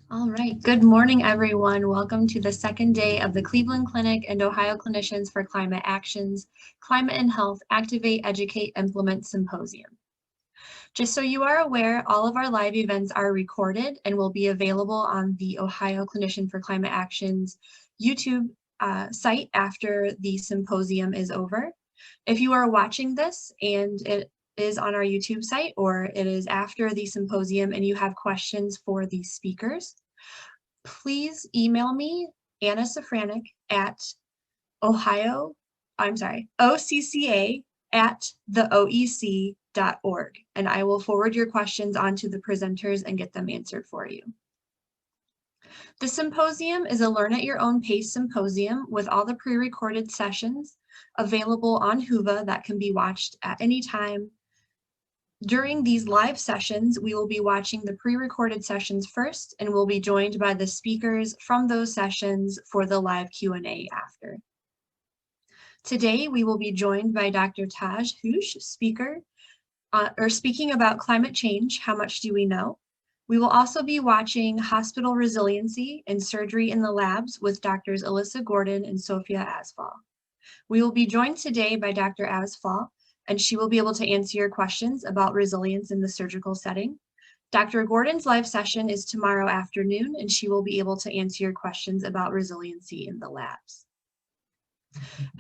All right. Good morning, everyone. Welcome to the second day of the Cleveland Clinic and Ohio Clinicians for Climate Action's Climate and Health Activate, Educate, Implement Symposium. Just so you are aware, all of our live events are recorded and will be available on the Ohio Clinician for Climate Action's YouTube site after the symposium is over. If you are watching this and it is on our YouTube site or it is after the symposium and you have questions for the speakers, please email me, Anna Safranek, at OCCA@theoec.org, and I will forward your questions on to the presenters and get them answered for you. The symposium is a learn at your own pace symposium with all the pre-recorded sessions available on Whova that can be watched at any time. During these live sessions, we will be watching the pre-recorded sessions first, and we'll be joined by the speakers from those sessions for the live Q&A after. Today, we will be joined by Dr. Thijs Heus, speaking about climate change, how much do we know? We will also be watching Hospital Resiliency and Surgery in the Labs with Drs. Alyssa Gordon and Sofya Asfaw. We will be joined today by Dr. Asfaw, and she will be able to answer your questions about resilience in the surgical setting. Dr. Gordon's live session is tomorrow afternoon, and she will be able to answer your questions about resiliency in the labs.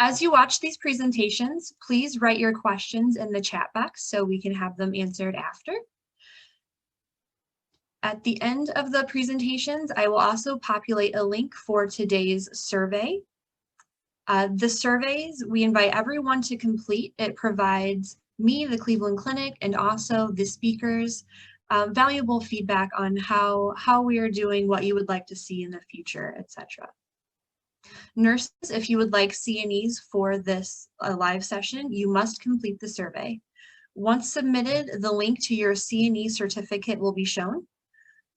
As you watch these presentations, please write your questions in the chat box so we can have them answered after. At the end of the presentations, I will also populate a link for today's survey. The surveys, we invite everyone to complete. It provides me, the Cleveland Clinic, and also the speakers valuable feedback on how we are doing, what you would like to see in the future, etc. Nurses, if you would like CNEs for this live session, you must complete the survey. Once submitted, the link to your CNE certificate will be shown.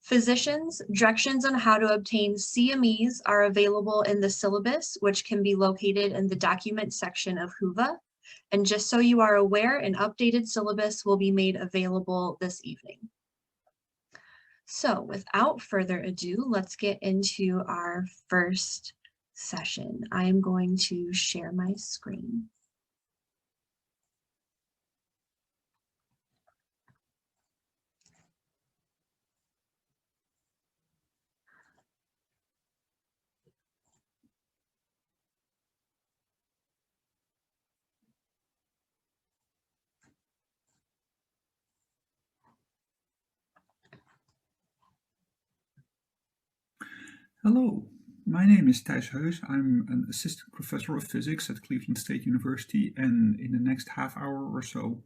Physicians, directions on how to obtain CMEs are available in the syllabus, which can be located in the document section of Whova. And just so you are aware, an updated syllabus will be made available this evening. So without further ado, let's get into our first session. I am going to share my screen. Hello, my name is Thijs Heus. I'm an assistant professor of physics at Cleveland State University, and in the next half hour or so,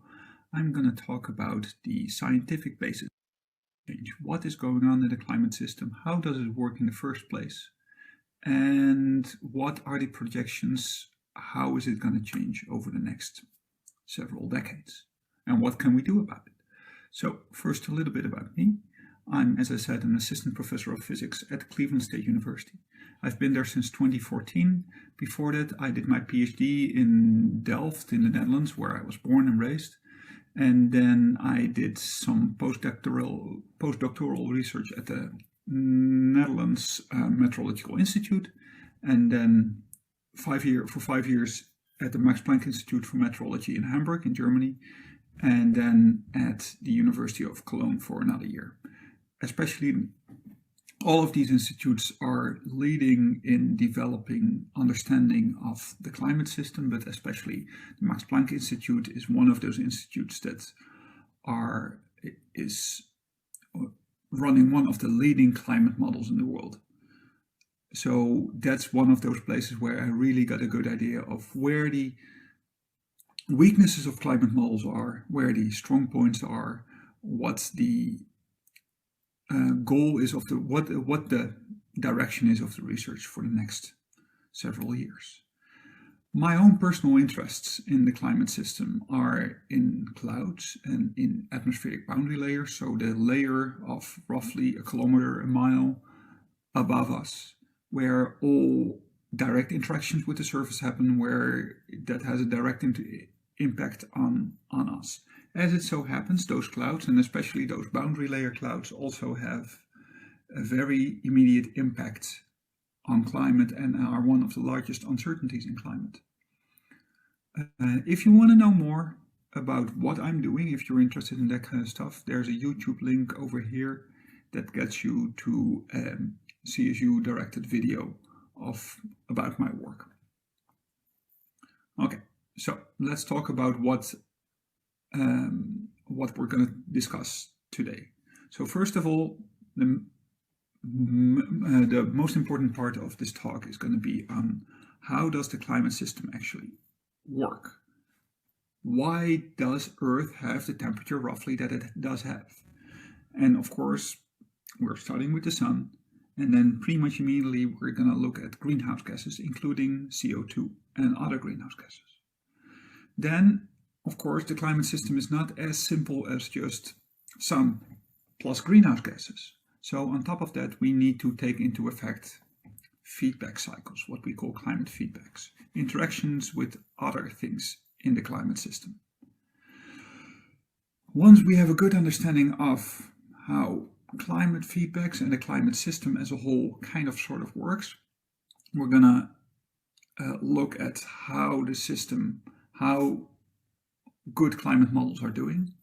I'm going to talk about the scientific basis of change. What is going on in the climate system? How does it work in the first place? And what are the projections? How is it going to change over the next several decades? And what can we do about it? So first, a little bit about me. I'm, as I said, an assistant professor of physics at Cleveland State University. I've been there since 2014. Before that, I did my PhD in Delft in the Netherlands, where I was born and raised. And then I did some postdoctoral research at the Netherlands Meteorological Institute. And then for 5 years at the Max Planck Institute for Meteorology in Hamburg in Germany. And then at the University of Cologne for another year. Especially all of these institutes are leading in developing understanding of the climate system, but especially the Max Planck Institute is one of those institutes that is running one of the leading climate models in the world. So that's one of those places where I really got a good idea of where the weaknesses of climate models are, where the strong points are, what the goal is of what the direction is of the research for the next several years. My own personal interests in the climate system are in clouds and in atmospheric boundary layers, so the layer of roughly a kilometer, a mile above us, where all direct interactions with the surface happen, where that has a direct impact on us. As it so happens, those clouds, and especially those boundary layer clouds, also have a very immediate impact on climate and are one of the largest uncertainties in climate. If you want to know more about what I'm doing, if you're interested in that kind of stuff, there's a YouTube link over here that gets you to CSU directed video about my work. Okay, so let's talk about what we're going to discuss today. So first of all, the most important part of this talk is going to be on how does the climate system actually work? Why does Earth have the temperature roughly that it does have? And of course, we're starting with the sun, and then pretty much immediately we're going to look at greenhouse gases, including CO2 and other greenhouse gases. Then, of course, the climate system is not as simple as just sun plus greenhouse gases. So on top of that, we need to take into effect feedback cycles, what we call climate feedbacks, interactions with other things in the climate system. Once we have a good understanding of how climate feedbacks and the climate system as a whole kind of sort of works, we're gonna look at how the system, how good climate models are doing,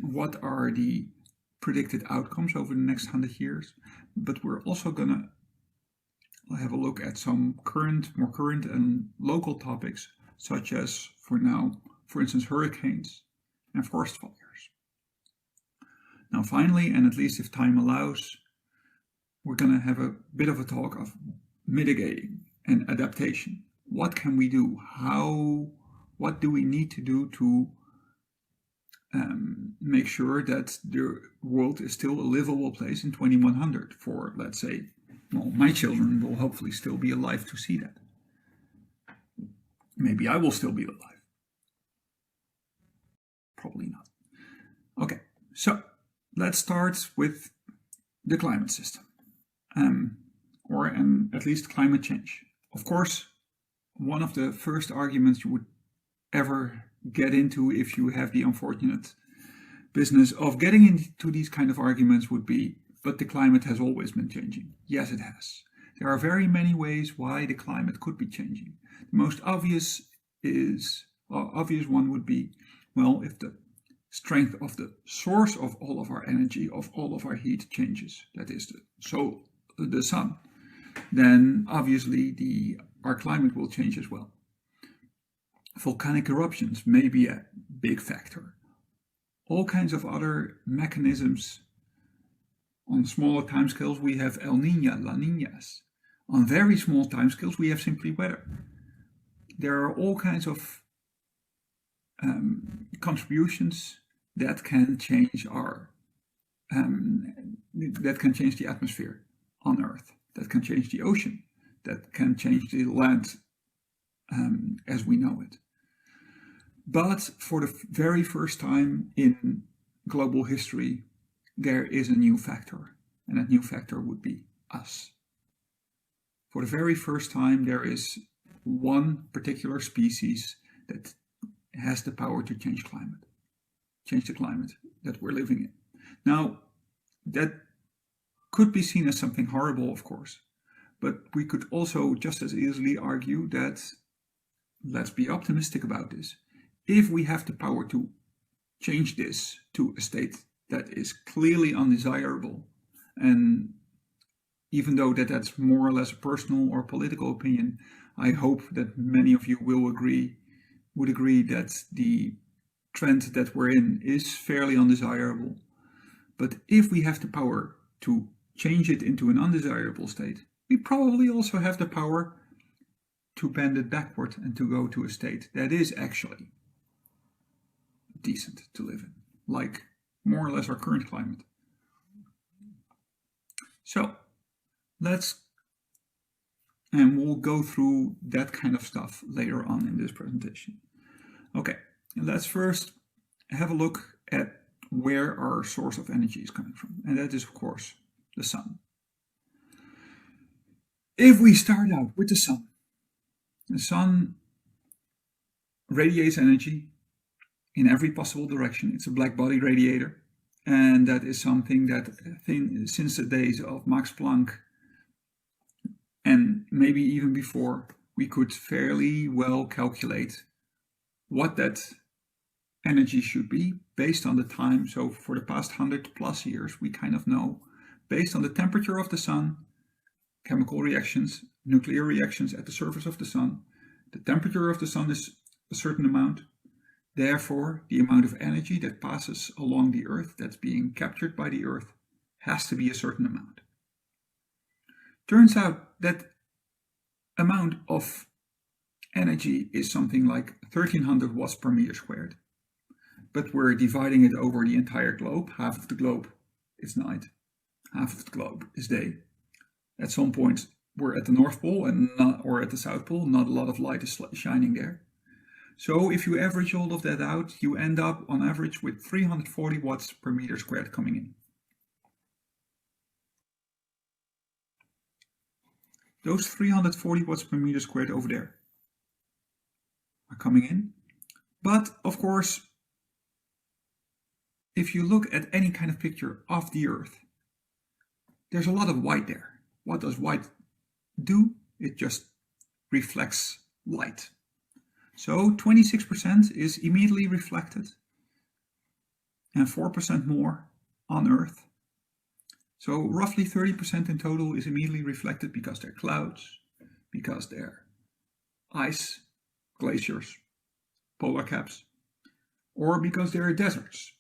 what are the predicted outcomes over the next 100 years, but we're also gonna have a look at some more current and local topics, such as, for instance, hurricanes and forest fires. Now, finally, and at least if time allows, we're going to have a bit of a talk of mitigating and adaptation. What can we do? What do we need to do to make sure that the world is still a livable place in 2100 for, let's say, well, my children will hopefully still be alive to see that. Maybe I will still be alive. Probably not. Okay, so let's start with the climate system, or at least climate change. Of course, one of the first arguments you would ever get into if you have the unfortunate business of getting into these kind of arguments would be, but the climate has always been changing. Yes, it has. There are very many ways why the climate could be changing. The most obvious one would be, well, if the strength of the source of all of our energy, of all of our heat changes, that is the sun, then obviously our climate will change as well. Volcanic eruptions may be a big factor. All kinds of other mechanisms. On smaller timescales, we have El Niño, La Niñas. On very small timescales, we have simply weather. There are all kinds of contributions that can change the atmosphere on Earth, that can change the ocean, that can change the land as we know it. But for the very first time in global history, there is a new factor, and that new factor would be us. For the very first time, there is one particular species that has the power to change the climate that we're living in. Now, that could be seen as something horrible, of course, but we could also just as easily argue that, let's be optimistic about this, if we have the power to change this to a state that is clearly undesirable, and even though that's more or less a personal or political opinion, I hope that many of you would agree that the trend that we're in is fairly undesirable. But if we have the power to change it into an undesirable state, we probably also have the power to bend it backward and to go to a state that is actually decent to live in, like more or less our current climate. So we'll go through that kind of stuff later on in this presentation. Okay, let's first have a look at where our source of energy is coming from, and that is, of course, the sun. If we start out with the sun radiates energy in every possible direction. It's a black body radiator, And that is something that since the days of Max Planck, and maybe even before, we could fairly well calculate what that energy should be based on the time. So for the past 100+ years, we kind of know, based on the temperature of the sun, chemical reactions, nuclear reactions at the surface of the sun, the temperature of the sun is a certain amount. Therefore, the amount of energy that passes along the Earth, that's being captured by the Earth, has to be a certain amount. Turns out that amount of energy is something like 1300 watts per meter squared. But we're dividing it over the entire globe. Half of the globe is night, half of the globe is day. At some point, we're at the North Pole or at the South Pole. Not a lot of light is shining there. So if you average all of that out, you end up on average with 340 watts per meter squared coming in. Those 340 watts per meter squared over there are coming in. But of course, if you look at any kind of picture of the Earth, there's a lot of white there. What does white do? It just reflects light. So 26% is immediately reflected and 4% more on Earth. So roughly 30% in total is immediately reflected because they're clouds, because they're ice, glaciers, polar caps, or because they're deserts.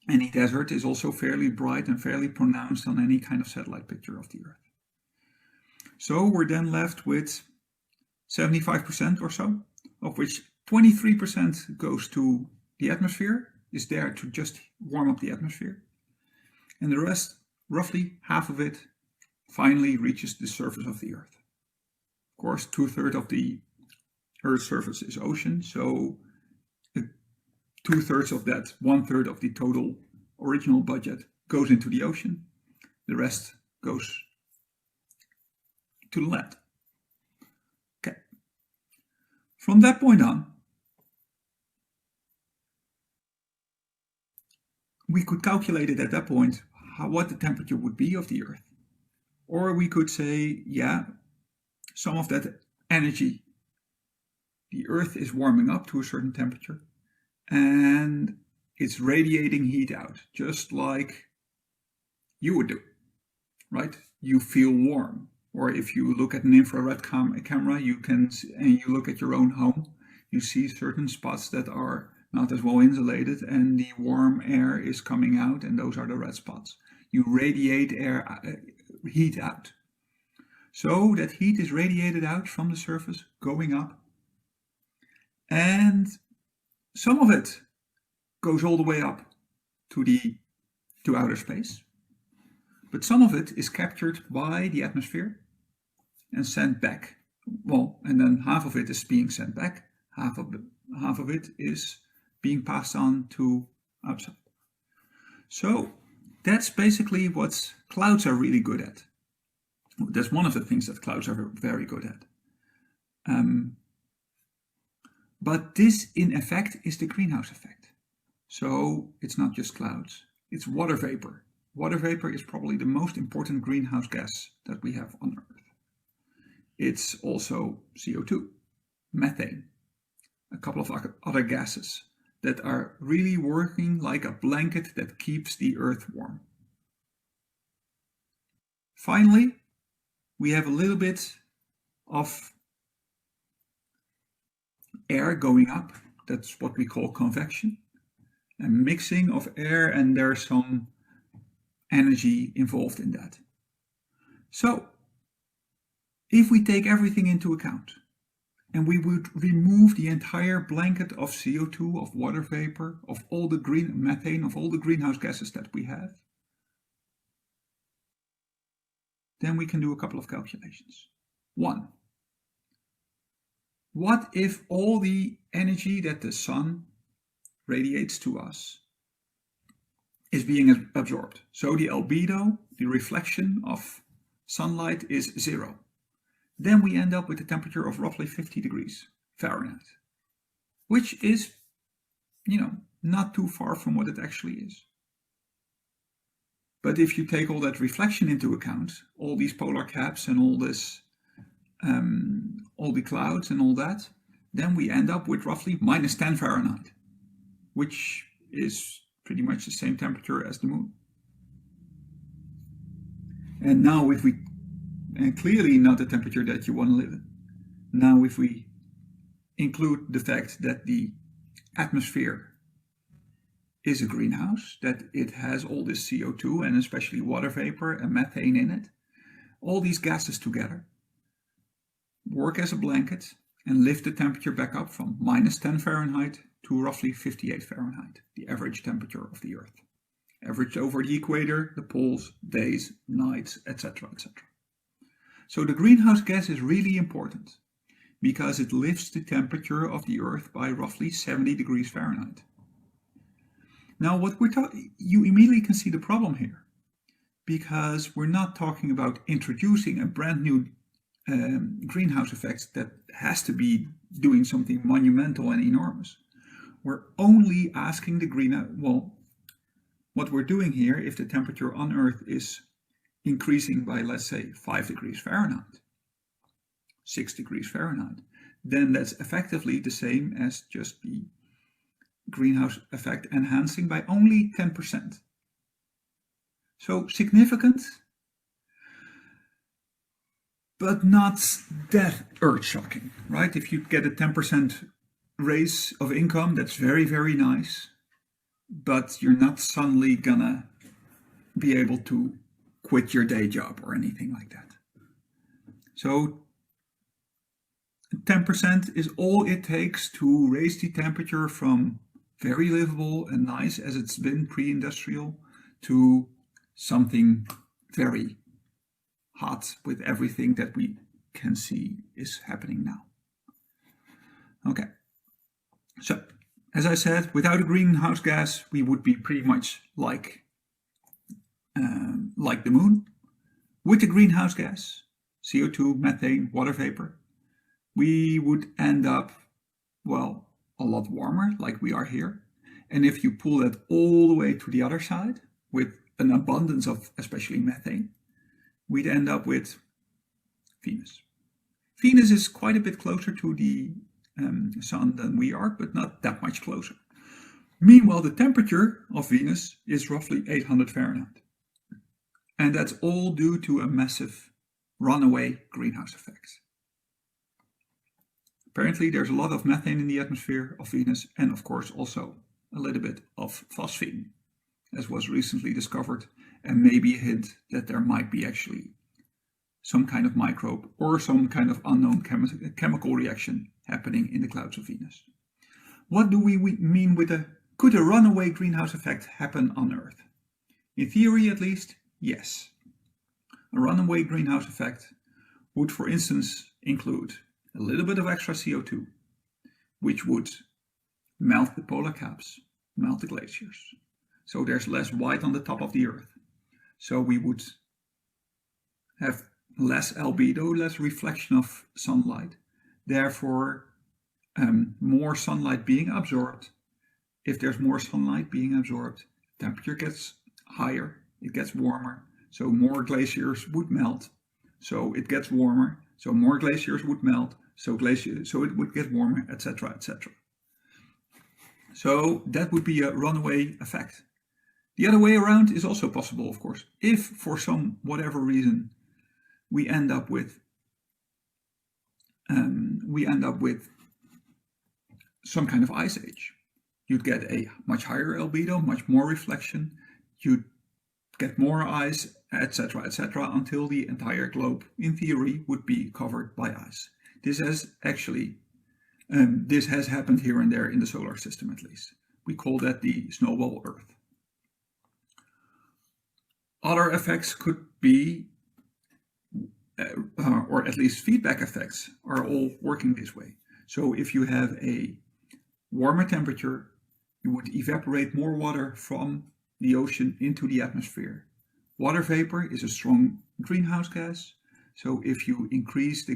Any desert is also fairly bright and fairly pronounced on any kind of satellite picture of the Earth. So we're then left with 75% or so, of which 23% goes to the atmosphere, is there to just warm up the atmosphere. And the rest, roughly half of it, finally reaches the surface of the Earth. Of course, 2/3 of the Earth's surface is ocean, so 2/3 of that, 1/3 of the total original budget goes into the ocean. The rest goes to the land. Okay. From that point on, we could calculate it at that point what the temperature would be of the Earth. Or we could say, yeah, some of that energy, the Earth is warming up to a certain temperature and it's radiating heat out, just like you would do, right? You feel warm. Or if you look at an infrared camera, and you look at your own home, you see certain spots that are not as well insulated and the warm air is coming out, and those are the red spots. You radiate heat out. So that heat is radiated out from the surface, going up, and some of it goes all the way up to outer space, but some of it is captured by the atmosphere and sent back. Well, and then half of it is being sent back, half of it is being passed on to outside. So that's basically what clouds are really good at. That's one of the things that clouds are very good at. But this, in effect, is the greenhouse effect. So it's not just clouds, it's water vapor. Water vapor is probably the most important greenhouse gas that we have on Earth. It's also CO2, methane, a couple of other gases that are really working like a blanket that keeps the Earth warm. Finally, we have a little bit of air going up. That's what we call convection. A mixing of air, and there's some energy involved in that. So, if we take everything into account, and we would remove the entire blanket of CO2, of water vapor, of all the methane, of all the greenhouse gases that we have, then we can do a couple of calculations. One, what if all the energy that the sun radiates to us is being absorbed? So the albedo, the reflection of sunlight, is 0. Then we end up with a temperature of roughly 50 degrees Fahrenheit, which is, not too far from what it actually is. But if you take all that reflection into account, all these polar caps and all this, all the clouds and all that, then we end up with roughly -10 Fahrenheit, which is pretty much the same temperature as the moon. And now if we, and clearly not the temperature that you want to live in. Now if we include the fact that the atmosphere is a greenhouse, that it has all this CO2 and especially water vapor and methane in it, all these gases together work as a blanket and lift the temperature back up from -10 Fahrenheit to roughly 58 Fahrenheit, the average temperature of the Earth. Averaged over the equator, the poles, days, nights, etc., etc. So the greenhouse gas is really important because it lifts the temperature of the Earth by roughly 70 degrees Fahrenheit. Now, what we're talking, you immediately can see the problem here, because we're not talking about introducing a brand new greenhouse effect that has to be doing something monumental and enormous. We're only asking the greenhouse, well, what we're doing here, if the temperature on Earth is increasing by, let's say, 5 degrees Fahrenheit, 6 degrees Fahrenheit, then that's effectively the same as just the greenhouse effect enhancing by only 10%. So significant, but not that earth-shocking, right? If you get a 10% raise of income, that's very, very nice, but you're not suddenly gonna be able to quit your day job or anything like that. So 10% is all it takes to raise the temperature from very livable and nice as it's been pre-industrial to something very hot with everything that we can see is happening now. Okay, so as I said, without a greenhouse gas, we would be pretty much like the moon. With the greenhouse gas, CO2, methane, water vapor, we would end up, well, a lot warmer like we are here. And if you pull that all the way to the other side with an abundance of especially methane, we'd end up with Venus. Venus is quite a bit closer to the sun than we are, but not that much closer. Meanwhile, the temperature of Venus is roughly 800 Fahrenheit. And that's all due to a massive runaway greenhouse effect. Apparently, there's a lot of methane in the atmosphere of Venus, and of course also a little bit of phosphine, as was recently discovered, and maybe a hint that there might be actually some kind of microbe or some kind of unknown chemical reaction happening in the clouds of Venus. What do we mean with could a runaway greenhouse effect happen on Earth? In theory, at least, yes. A runaway greenhouse effect would, for instance, include a little bit of extra CO2, which would melt the polar caps, melt the glaciers. So there's less white on the top of the Earth. So we would have less albedo, less reflection of sunlight. Therefore, more sunlight being absorbed. If there's more sunlight being absorbed, temperature gets higher, it gets warmer. So more glaciers would melt. So it gets warmer. So more glaciers would melt. So it would get warmer, etc., etc. So that would be a runaway effect. The other way around is also possible, of course. If for some whatever reason we end up with some kind of ice age, you'd get a much higher albedo, much more reflection. You'd get more ice, etc., etc., until the entire globe, in theory, would be covered by ice. This has actually, this has happened here and there in the solar system, at least. We call that the snowball Earth. Other effects could be, or at least feedback effects, are all working this way. So if you have a warmer temperature, you would evaporate more water from the ocean into the atmosphere. Water vapor is a strong greenhouse gas. So if you increase the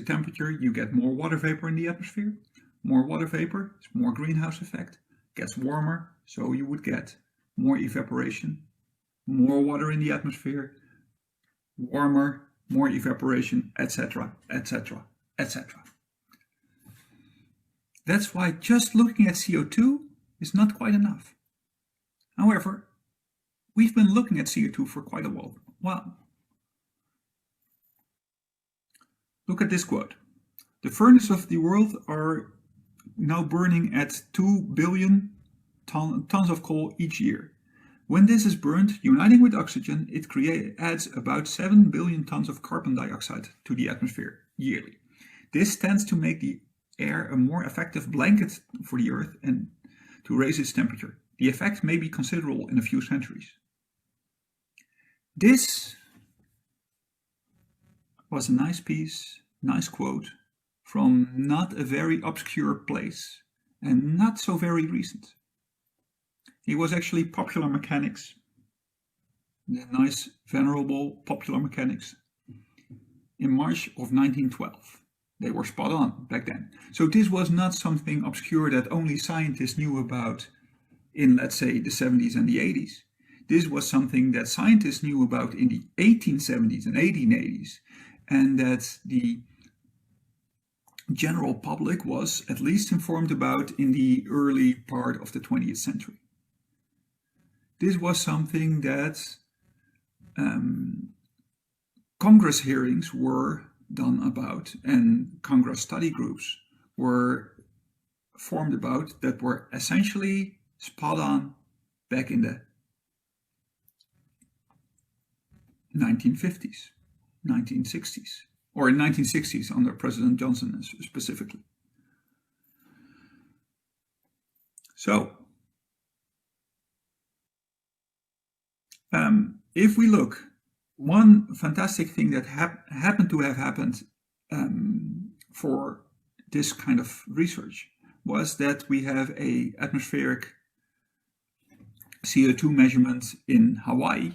temperature, you get more water vapor in the atmosphere. More water vapor is more greenhouse effect, gets warmer, so you would get more evaporation, more water in the atmosphere, warmer, more evaporation, etc., etc., etc. That's why just looking at CO2 is not quite enough. However, we've been looking at CO2 for quite a while. Wow. Look at this quote. The furnaces of the world are now burning at 2 billion tons of coal each year. When this is burned, uniting with oxygen, it adds about 7 billion tons of carbon dioxide to the atmosphere yearly. This tends to make the air a more effective blanket for the Earth and to raise its temperature. The effect may be considerable in a few centuries. This was a nice piece, nice quote from not a very obscure place and not so very recent. It was actually Popular Mechanics, the nice venerable Popular Mechanics, in March of 1912. They were spot on back then. So this was not something obscure that only scientists knew about in, let's say, the 70s and the 80s. This was something that scientists knew about in the 1870s and 1880s, and that the general public was at least informed about in the early part of the 20th century. This was something that Congress hearings were done about and Congress study groups were formed about, that were essentially spot on back in the 1950s, 1960s, or in 1960s under President Johnson specifically. So, if we look, one fantastic thing that happened to have happened for this kind of research was that we have a atmospheric CO2 measurement in Hawaii,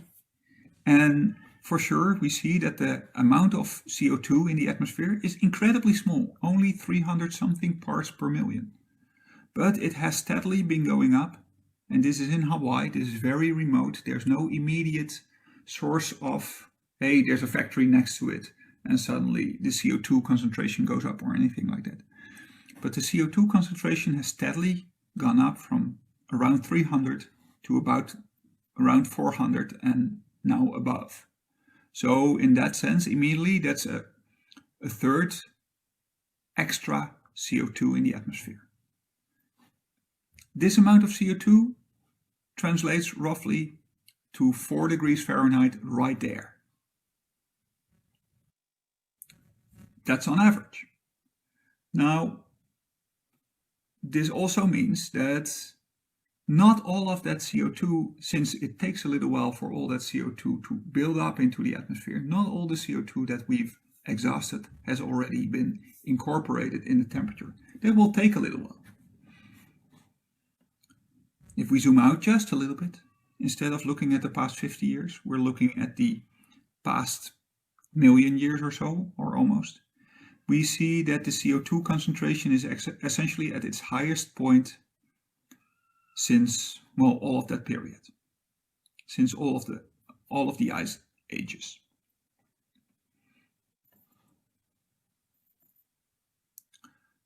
and for sure we see that the amount of CO2 in the atmosphere is incredibly small, only 300 something parts per million, but it has steadily been going up. And this is in Hawaii. This is very remote. There's no immediate source of, hey, there's a factory next to it and suddenly the CO2 concentration goes up or anything like that. But the CO2 concentration has steadily gone up from around 300 to about around 400 and now above. So in that sense, immediately that's a third extra CO2 in the atmosphere. This amount of CO2 translates roughly to 4 degrees Fahrenheit right there. That's on average. Now, this also means that not all of that CO2, since it takes a little while for all that CO2 to build up into the atmosphere, not all the CO2 that we've exhausted has already been incorporated in the temperature. That will take a little while. If we zoom out just a little bit, instead of looking at the past 50 years, we're looking at the past million years or so, or almost, we see that the CO2 concentration is essentially at its highest point since, well, all of that period, since all of the ice ages.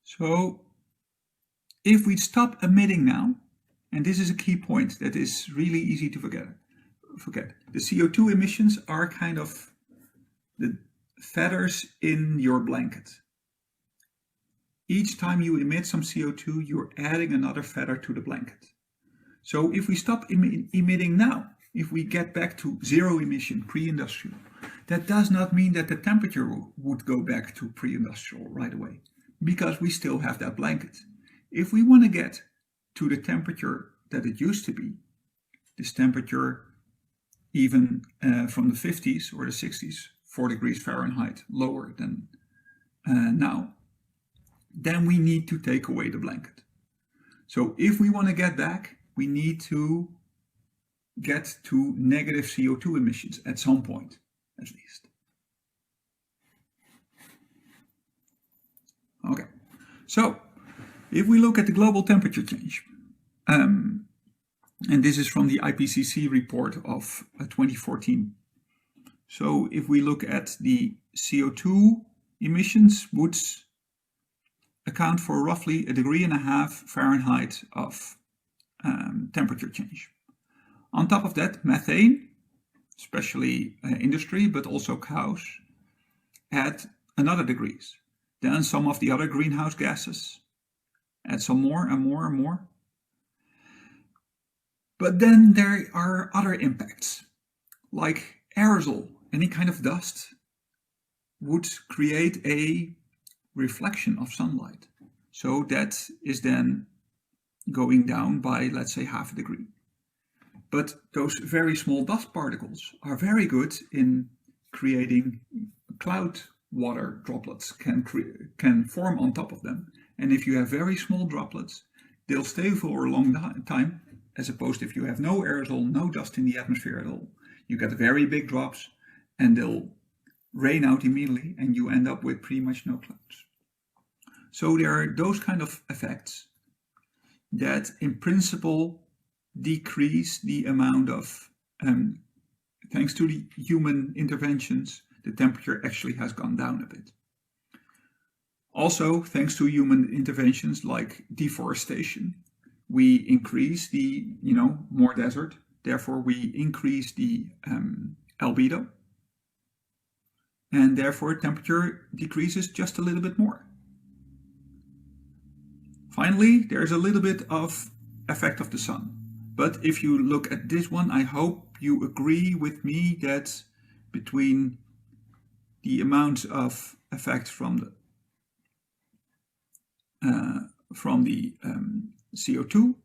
So if we stop emitting now, and this is a key point that is really easy to forget. The CO2 emissions are kind of the feathers in your blanket. Each time you emit some CO2, you're adding another feather to the blanket. So if we stop emitting now, if we get back to zero emission, pre-industrial, that does not mean that the temperature would go back to pre-industrial right away, because we still have that blanket. If we want to get to the temperature that it used to be, this temperature even from the 50s or the 60s, 4 degrees Fahrenheit lower than now, then we need to take away the blanket. So if we want to get back, we need to get to negative CO2 emissions at some point, at least. Okay, so if we look at the global temperature change, And this is from the IPCC report of 2014. So if we look at the CO2 emissions, would account for roughly 1.5 degrees Fahrenheit of temperature change. On top of that, methane, especially industry, but also cows, add another degrees. Then some of the other greenhouse gases add some more and more and more. But then there are other impacts, like aerosol. Any kind of dust would create a reflection of sunlight. So that is then going down by, let's say, 0.5 degree. But those very small dust particles are very good in creating cloud water droplets, can form on top of them. And if you have very small droplets, they'll stay for a long time, as opposed if you have no aerosol, no dust in the atmosphere at all. You get very big drops and they'll rain out immediately and you end up with pretty much no clouds. So there are those kind of effects that in principle decrease the amount of, thanks to the human interventions, the temperature actually has gone down a bit. Also, thanks to human interventions like deforestation, we increase the, more desert, therefore we increase the albedo, and therefore temperature decreases just a little bit more. Finally, there's a little bit of effect of the sun. But if you look at this one, I hope you agree with me that between the amount of effect from the CO2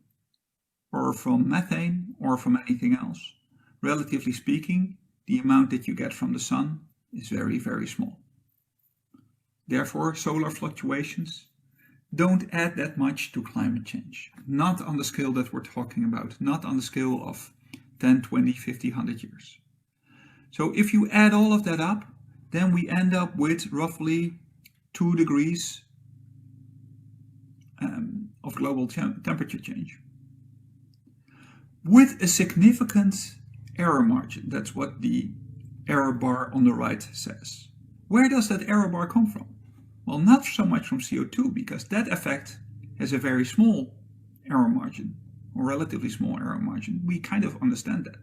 or from methane or from anything else, relatively speaking, the amount that you get from the sun is very, very small. Therefore, solar fluctuations don't add that much to climate change. Not on the scale that we're talking about, not on the scale of 10, 20, 50, 100 years. So if you add all of that up, then we end up with roughly 2 degrees of global temperature change. With a significant error margin. That's what the error bar on the right says. Where does that error bar come from? Well, not so much from CO2, because that effect has a very small error margin, or relatively small error margin. We kind of understand that.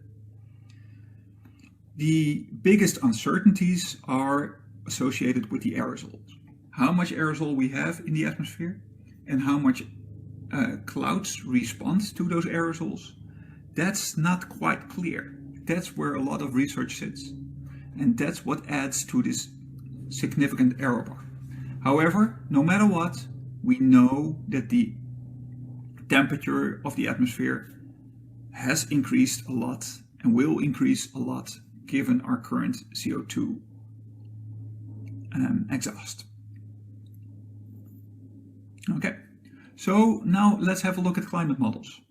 The biggest uncertainties are associated with the aerosols. How much aerosol we have in the atmosphere and how much clouds respond to those aerosols. That's not quite clear. That's where a lot of research sits. And that's what adds to this significant error bar. However, no matter what, we know that the temperature of the atmosphere has increased a lot and will increase a lot given our current CO2 exhaust. Okay, so now let's have a look at climate models.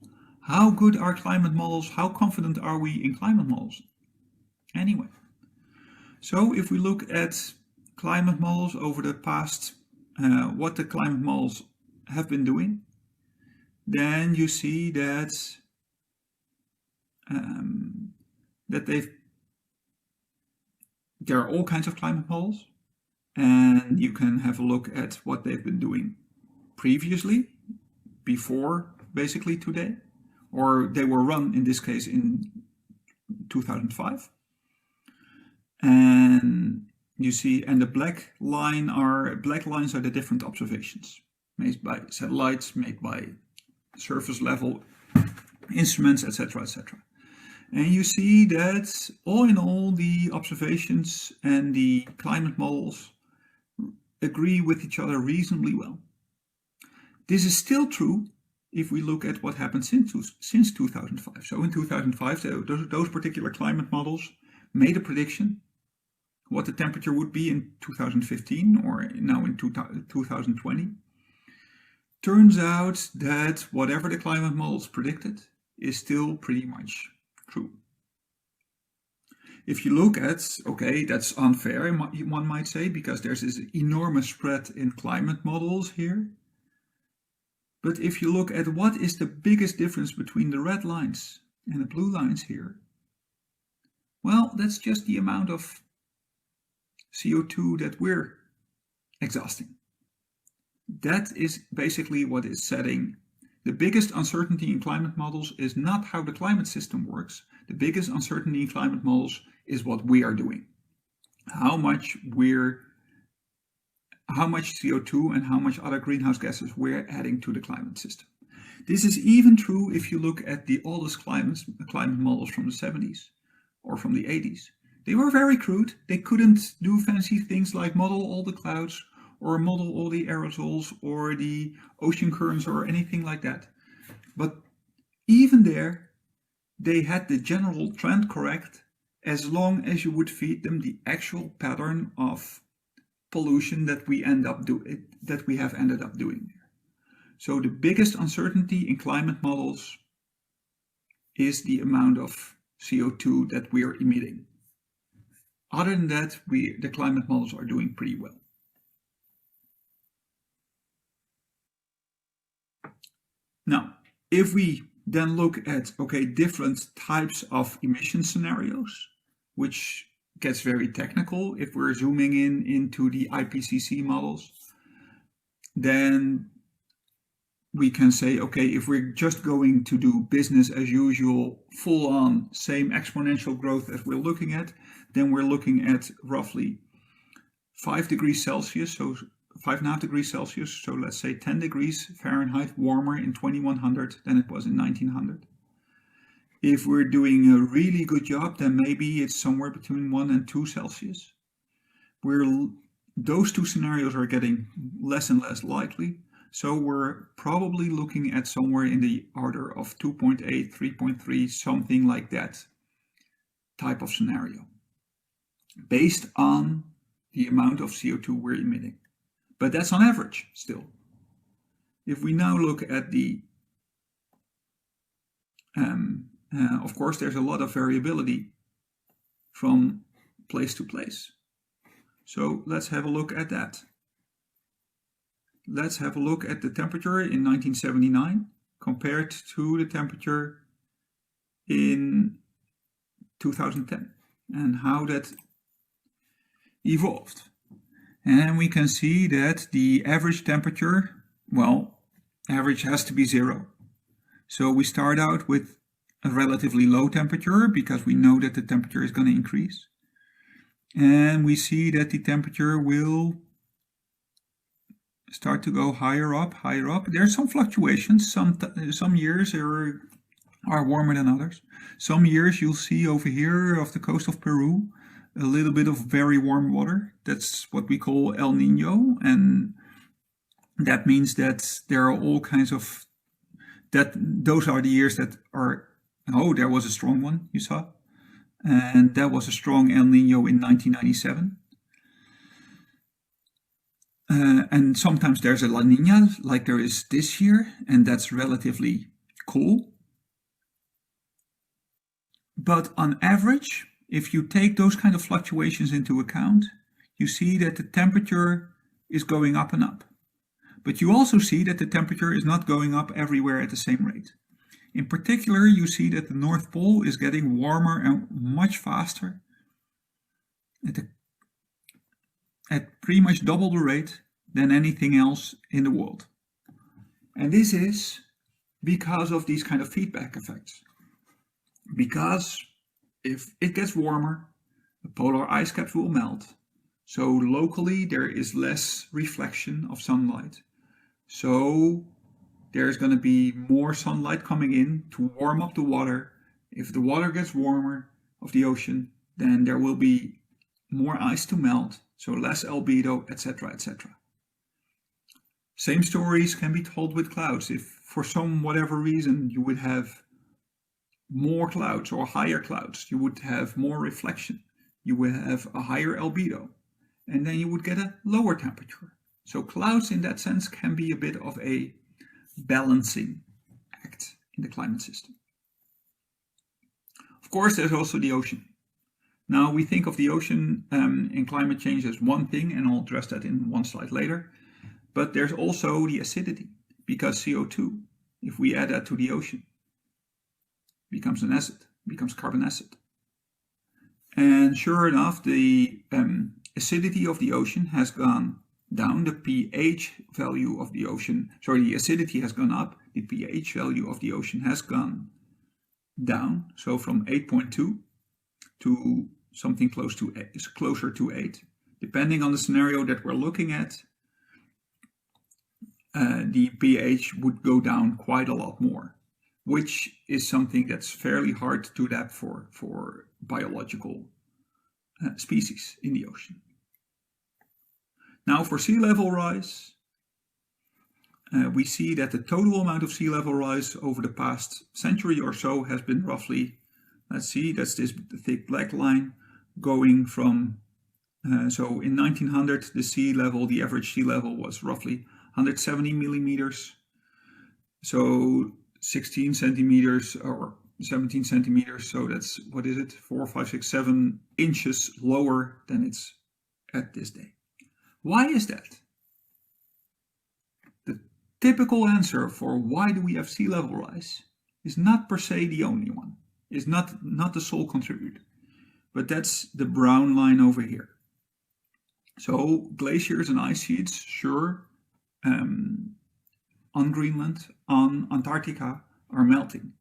How good are climate models? How confident are we in climate models? Anyway, so if we look at climate models over the past, what the climate models have been doing, then you see that there are all kinds of climate models, and you can have a look at what they've been doing previously, before basically today, or they were run in this case in 2005. And you see, and the black lines are the different observations made by satellites, made by surface level instruments, etc., etc. And you see that all in all, the observations and the climate models agree with each other reasonably well. This is still true if we look at what happened since 2005. So in 2005, those particular climate models made a prediction what the temperature would be in 2015 or now in 2020. Turns out that whatever the climate models predicted is still pretty much true. If you look at, okay, that's unfair, one might say, because there's this enormous spread in climate models here. But if you look at what is the biggest difference between the red lines and the blue lines here, well, that's just the amount of CO2 that we're exhausting. That is basically what is setting. The biggest uncertainty in climate models is not how the climate system works. The biggest uncertainty in climate models is what we are doing. How much CO2 and how much other greenhouse gases we're adding to the climate system. This is even true if you look at the oldest climate models from the 70s or from the 80s. They were very crude. They couldn't do fancy things like model all the clouds or model all the aerosols or the ocean currents or anything like that. But even there, they had the general trend correct as long as you would feed them the actual pattern of pollution that we have ended up doing there. So the biggest uncertainty in climate models is the amount of CO2 that we are emitting. Other than that, the climate models are doing pretty well. Now, if we then look at, different types of emission scenarios, which gets very technical if we're zooming into the IPCC models, then we can say, if we're just going to do business as usual, full on, same exponential growth as we're looking at, then we're looking at roughly 5 degrees Celsius, so 5.5 degrees Celsius, so let's say 10 degrees Fahrenheit warmer in 2100 than it was in 1900. If we're doing a really good job, then maybe it's somewhere between 1 and 2 Celsius. Those two scenarios are getting less and less likely. So we're probably looking at somewhere in the order of 2.8, 3.3, something like that type of scenario, based on the amount of CO2 we're emitting. But that's on average still. If we now look at the of course, there's a lot of variability from place to place. So let's have a look at that. Let's have a look at the temperature in 1979 compared to the temperature in 2010 and how that evolved. And we can see that the average temperature, average has to be 0. So we start out with a relatively low temperature because we know that the temperature is going to increase. And we see that the temperature will start to go higher up, higher up. There's some fluctuations. Some years are warmer than others. Some years you'll see over here off the coast of Peru a little bit of very warm water. That's what we call El Nino, and that means that there are all kinds of those are the years that are. Oh, there was a strong one you saw, and that was a strong El Nino in 1997. And sometimes there's a La Nina, like there is this year, and that's relatively cool. But on average, if you take those kind of fluctuations into account, you see that the temperature is going up and up. But you also see that the temperature is not going up everywhere at the same rate. In particular, you see that the North Pole is getting warmer and much faster at pretty much double the rate than anything else in the world. And this is because of these kind of feedback effects. Because if it gets warmer, the polar ice caps will melt. So locally there is less reflection of sunlight. So there's going to be more sunlight coming in to warm up the water. If the water gets warmer of the ocean, then there will be more ice to melt, so less albedo, etc., etc. Same stories can be told with clouds. If for some whatever reason you would have more clouds or higher clouds, you would have more reflection, you would have a higher albedo, and then you would get a lower temperature. So clouds in that sense can be a bit of a balancing act in the climate system. Of course, there's also the ocean. Now we think of the ocean in climate change as one thing, and I'll address that in one slide later. But there's also the acidity, because CO2, if we add that to the ocean, becomes an acid, becomes carbon acid. And sure enough, the acidity of the ocean has gone down. The pH value of the ocean, the acidity has gone up. The pH value of the ocean has gone down. So from 8.2 to something closer to 8. Depending on the scenario that we're looking at, the pH would go down quite a lot more, which is something that's fairly hard to adapt for biological species in the ocean. Now for sea level rise, we see that the total amount of sea level rise over the past century or so has been roughly, let's see, that's this thick black line going from, so in 1900 the average sea level was roughly 170 millimeters, so 16 centimeters or 17 centimeters, so that's, what is it, 4, 5, 6, 7 inches lower than it's at this day. Why is that? The typical answer for why do we have sea level rise is not per se the only one, is not the sole contributor, but that's the brown line over here. So glaciers and ice sheets, sure, on Greenland, on Antarctica, are melting.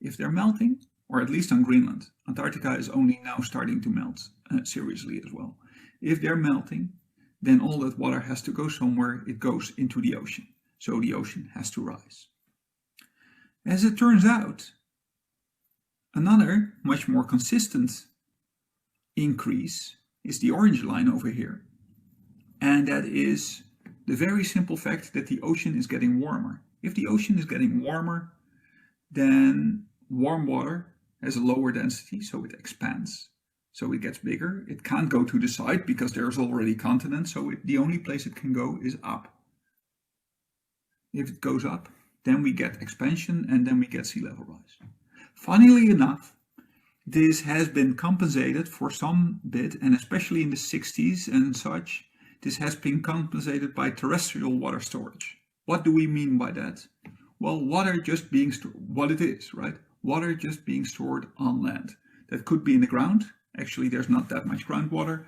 If they're melting, or at least on Greenland, Antarctica is only now starting to melt seriously as well. If they're melting, then all that water has to go somewhere. It goes into the ocean. So the ocean has to rise. As it turns out, another much more consistent increase is the orange line over here. And that is the very simple fact that the ocean is getting warmer. If the ocean is getting warmer, then warm water has a lower density, so it expands. So it gets bigger. It can't go to the side because there's already continents, so the only place it can go is up. If it goes up, then we get expansion and then we get sea level rise. Funnily enough, this has been compensated for some bit, and especially in the 60s and such, this has been compensated by terrestrial water storage. What do we mean by that? Well, water just being stored, what it is, right? Water just being stored on land. That could be in the ground. Actually, there's not that much groundwater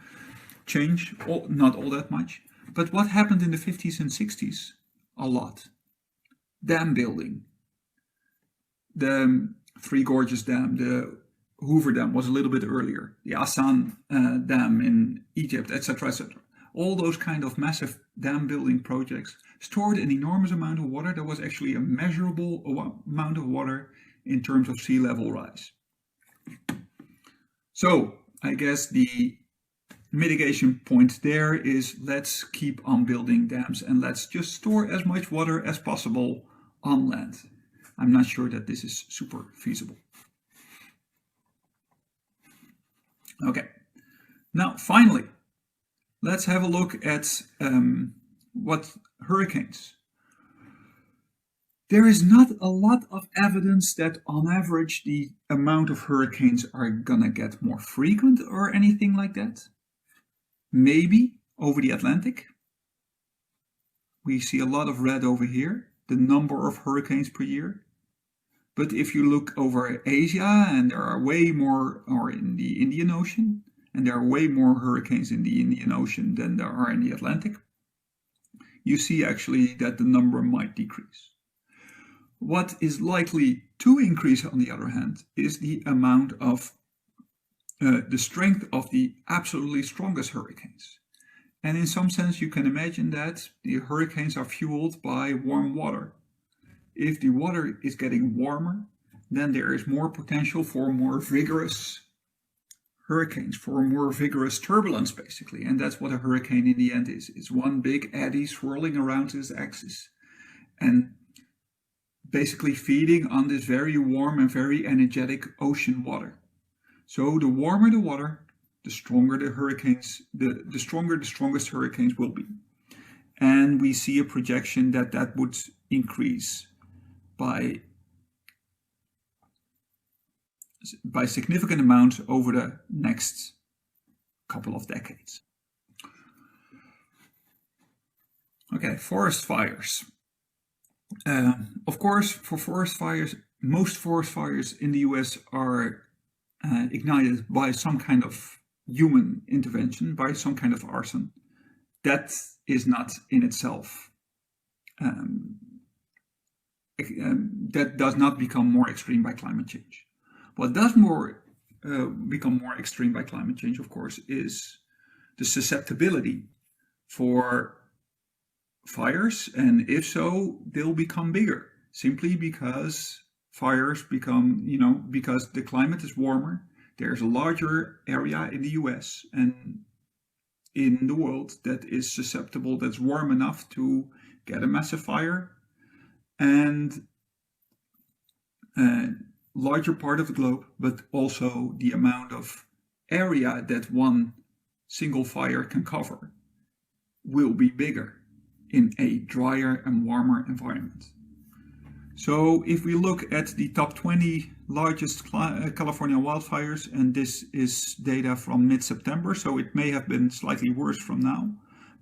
change, not all that much. But what happened in the 50s and 60s? A lot. Dam building. The Three Gorges Dam, the Hoover Dam was a little bit earlier. The Aswan Dam in Egypt, etc., etc. All those kind of massive dam building projects stored an enormous amount of water. That was actually a measurable amount of water in terms of sea level rise. So I guess the mitigation point there is, let's keep on building dams and let's just store as much water as possible on land. I'm not sure that this is super feasible. Okay, now finally, let's have a look at what hurricanes. There is not a lot of evidence that on average the amount of hurricanes are gonna get more frequent or anything like that. Maybe over the Atlantic. We see a lot of red over here, the number of hurricanes per year. But if you look over Asia, and there are way more, or in the Indian Ocean, and there are way more hurricanes in the Indian Ocean than there are in the Atlantic, you see actually that the number might decrease. What is likely to increase, on the other hand, is the amount of the strength of the absolutely strongest hurricanes. And in some sense, you can imagine that the hurricanes are fueled by warm water. If the water is getting warmer, then there is more potential for more vigorous hurricanes, for more vigorous turbulence, basically. And that's what a hurricane in the end is. It's one big eddy swirling around its axis and basically feeding on this very warm and very energetic ocean water. So the warmer the water, the stronger the hurricanes, the strongest hurricanes will be. And we see a projection that that would increase by significant amounts over the next couple of decades. Okay, forest fires. Of course, for forest fires, most forest fires in the US are ignited by some kind of human intervention, by some kind of arson. That is not in itself, that does not become more extreme by climate change. What does become more extreme by climate change, of course, is the susceptibility for fires, and if so, they'll become bigger simply because fires become, because the climate is warmer. There's a larger area in the US and in the world that is susceptible, that's warm enough to get a massive fire, and a larger part of the globe, but also the amount of area that one single fire can cover will be bigger in a drier and warmer environment. So if we look at the top 20 largest California wildfires, and this is data from mid-September, so it may have been slightly worse from now,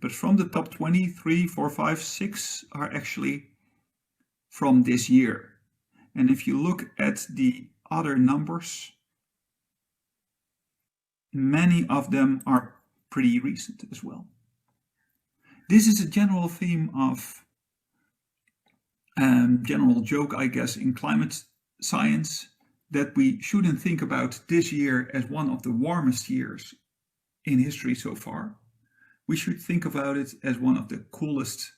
but from the top 20, 3, 4, 5, 6 are actually from this year. And if you look at the other numbers, many of them are pretty recent as well. This is a general theme of, general joke, I guess, in climate science, that we shouldn't think about this year as one of the warmest years in history so far. We should think about it as one of the coolest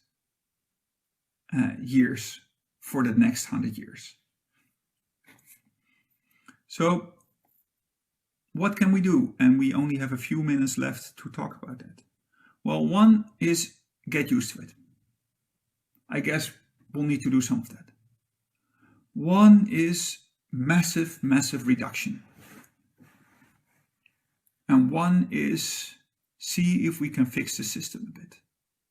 years for the next 100 years. So what can we do? And we only have a few minutes left to talk about that. Well, one is get used to it. I guess we'll need to do some of that. One is massive reduction. And one is see if we can fix the system a bit.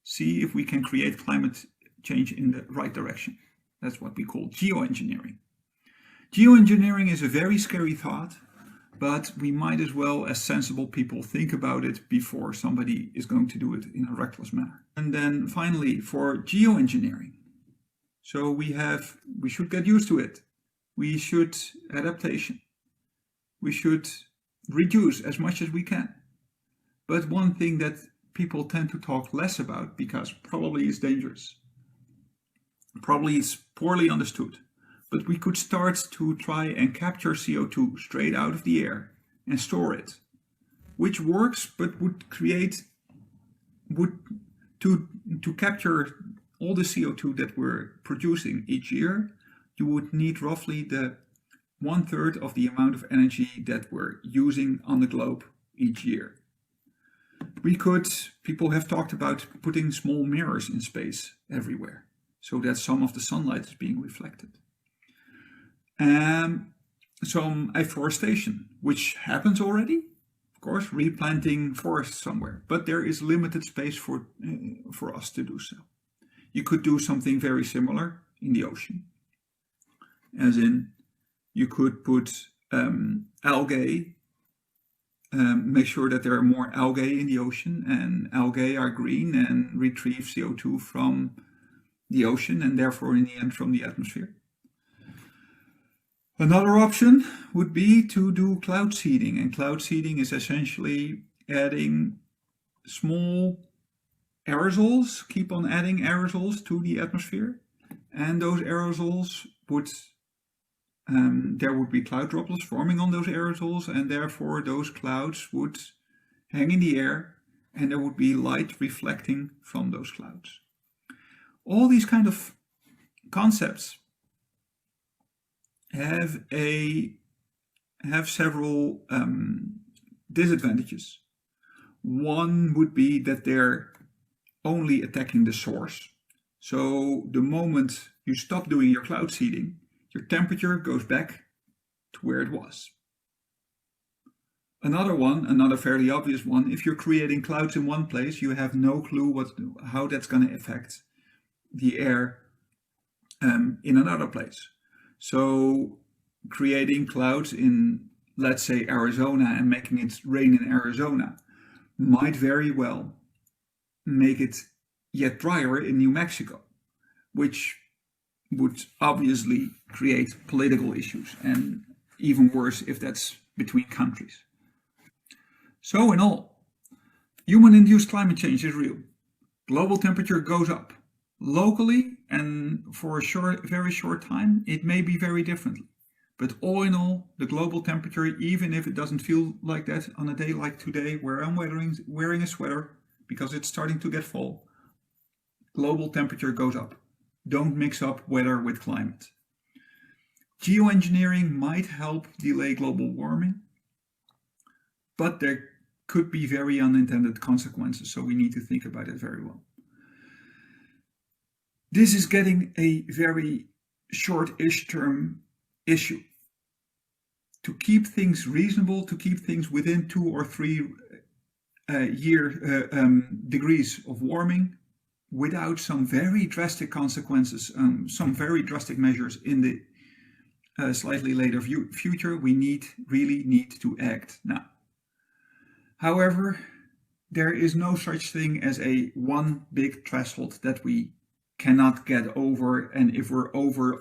See if we can create climate change in the right direction. That's what we call geoengineering. Geoengineering is a very scary thought, but we might as well, as sensible people, think about it before somebody is going to do it in a reckless manner. And then finally, for geoengineering, so we should get used to it. We should adaptation. We should reduce as much as we can. But one thing that people tend to talk less about, because probably it's dangerous, probably it's poorly understood, but we could start to try and capture CO2 straight out of the air and store it, which works, but would to capture all the CO2 that we're producing each year, you would need roughly the 1/3 of the amount of energy that we're using on the globe each year. People have talked about putting small mirrors in space everywhere, so that some of the sunlight is being reflected. Some afforestation, which happens already, of course, replanting forests somewhere, but there is limited space for us to do so. You could do something very similar in the ocean, as in you could put algae, make sure that there are more algae in the ocean, and algae are green and retrieve CO2 from the ocean and therefore in the end from the atmosphere. Another option would be to do cloud seeding, and cloud seeding is essentially adding small aerosols, keep on adding aerosols to the atmosphere, and those aerosols would, there would be cloud droplets forming on those aerosols, and therefore those clouds would hang in the air and there would be light reflecting from those clouds. All these kind of concepts have several disadvantages. One would be that they're only attacking the source. So the moment you stop doing your cloud seeding, your temperature goes back to where it was. Another fairly obvious one, if you're creating clouds in one place, you have no clue how that's going to affect the air in another place. So creating clouds in, let's say, Arizona and making it rain in Arizona might very well make it yet drier in New Mexico, which would obviously create political issues, and even worse if that's between countries. So in all, human-induced climate change is real. Global temperature goes up. Locally and for a very short time, it may be very differently. But all in all, the global temperature, even if it doesn't feel like that on a day like today, where I'm wearing a sweater because it's starting to get fall, global temperature goes up. Don't mix up weather with climate. Geoengineering might help delay global warming, but there could be very unintended consequences, so we need to think about it very well. This is getting a very short-ish term issue. To keep things reasonable, to keep things within 2 or 3 degrees of warming, without some very drastic consequences, some very drastic measures in the slightly later future, we really need to act now. However, there is no such thing as a one big threshold that we cannot get over, and if we're over,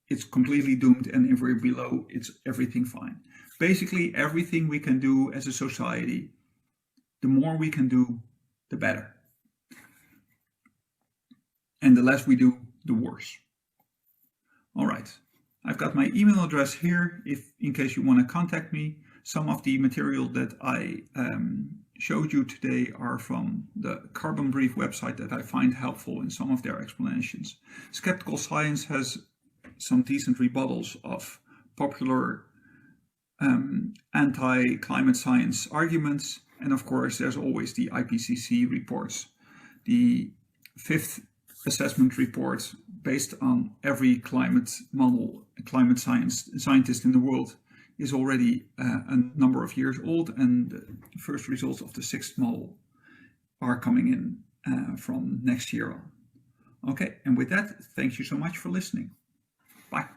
it's completely doomed, and if we're below, it's everything fine. Basically, everything we can do as a society, the more we can do, the better. And the less we do, the worse. All right, I've got my email address here in case you want to contact me. Some of the material that I showed you today are from the Carbon Brief website that I find helpful in some of their explanations. Skeptical Science has some decent rebuttals of popular anti-climate science arguments. And of course, there's always the IPCC reports. The 5th assessment report, based on every climate model, climate scientist in the world, is already a number of years old, and the first results of the 6th model are coming in from next year on. Okay, and with that, thank you so much for listening. Bye.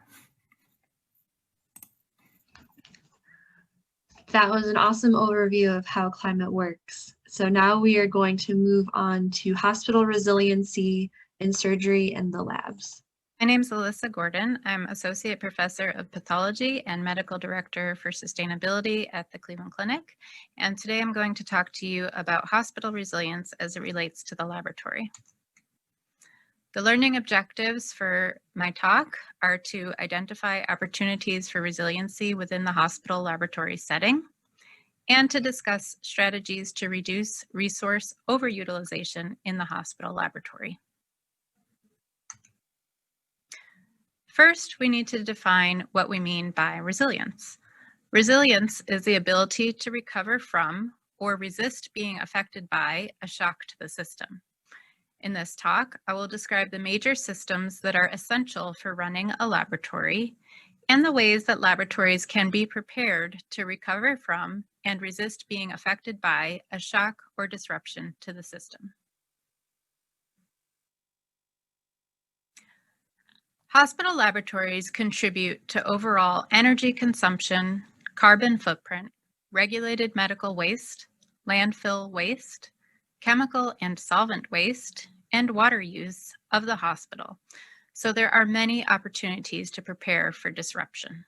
That was an awesome overview of how climate works. So now we are going to move on to hospital resiliency in surgery and the labs. My name is Alyssa Gordon. I'm Associate Professor of Pathology and Medical Director for Sustainability at the Cleveland Clinic. And today I'm going to talk to you about hospital resilience as it relates to the laboratory. The learning objectives for my talk are to identify opportunities for resiliency within the hospital laboratory setting, and to discuss strategies to reduce resource overutilization in the hospital laboratory. First, we need to define what we mean by resilience. Resilience is the ability to recover from or resist being affected by a shock to the system. In this talk, I will describe the major systems that are essential for running a laboratory and the ways that laboratories can be prepared to recover from and resist being affected by a shock or disruption to the system. Hospital laboratories contribute to overall energy consumption, carbon footprint, regulated medical waste, landfill waste, chemical and solvent waste, and water use of the hospital. So there are many opportunities to prepare for disruption.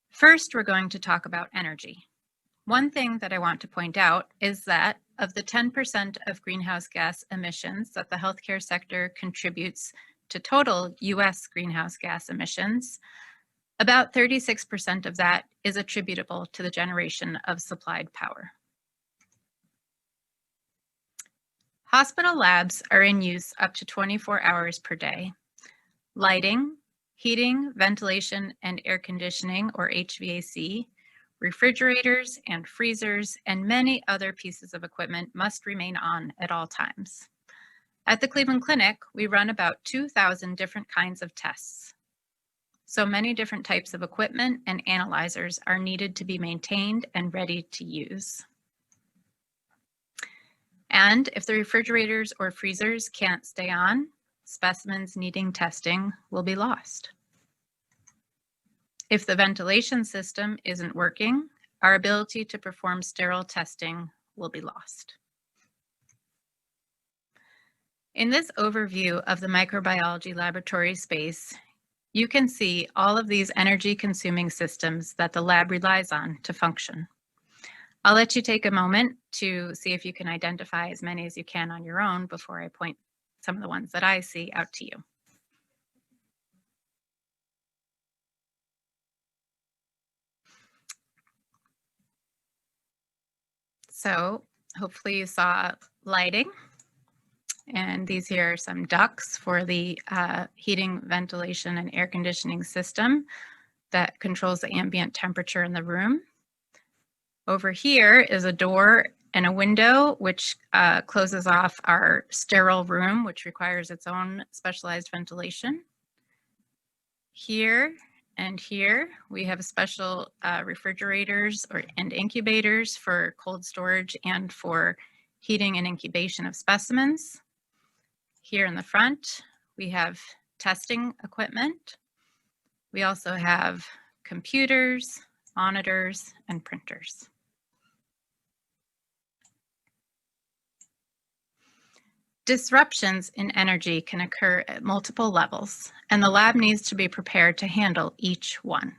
First, we're going to talk about energy. One thing that I want to point out is that of the 10% of greenhouse gas emissions that the healthcare sector contributes to total US greenhouse gas emissions, about 36% of that is attributable to the generation of supplied power. Hospital labs are in use up to 24 hours per day. Lighting, heating, ventilation, and air conditioning, or HVAC, refrigerators and freezers, and many other pieces of equipment must remain on at all times. At the Cleveland Clinic, we run about 2,000 different kinds of tests. So many different types of equipment and analyzers are needed to be maintained and ready to use. And if the refrigerators or freezers can't stay on, specimens needing testing will be lost. If the ventilation system isn't working, our ability to perform sterile testing will be lost. In this overview of the microbiology laboratory space, you can see all of these energy-consuming systems that the lab relies on to function. I'll let you take a moment to see if you can identify as many as you can on your own before I point some of the ones that I see out to you. So hopefully you saw lighting, and these here are some ducts for the heating, ventilation, and air conditioning system that controls the ambient temperature in the room. Over here is a door and a window which closes off our sterile room, which requires its own specialized ventilation. Here and here we have special refrigerators and incubators for cold storage and for heating and incubation of specimens. Here in the front, we have testing equipment. We also have computers, monitors, and printers. Disruptions in energy can occur at multiple levels, and the lab needs to be prepared to handle each one.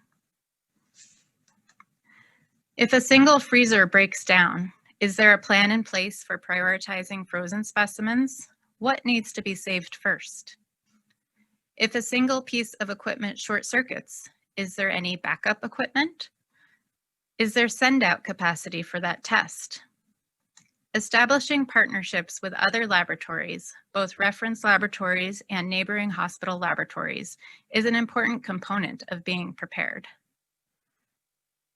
If a single freezer breaks down, is there a plan in place for prioritizing frozen specimens? What needs to be saved first? If a single piece of equipment short circuits, is there any backup equipment? Is there send-out capacity for that test? Establishing partnerships with other laboratories, both reference laboratories and neighboring hospital laboratories, is an important component of being prepared.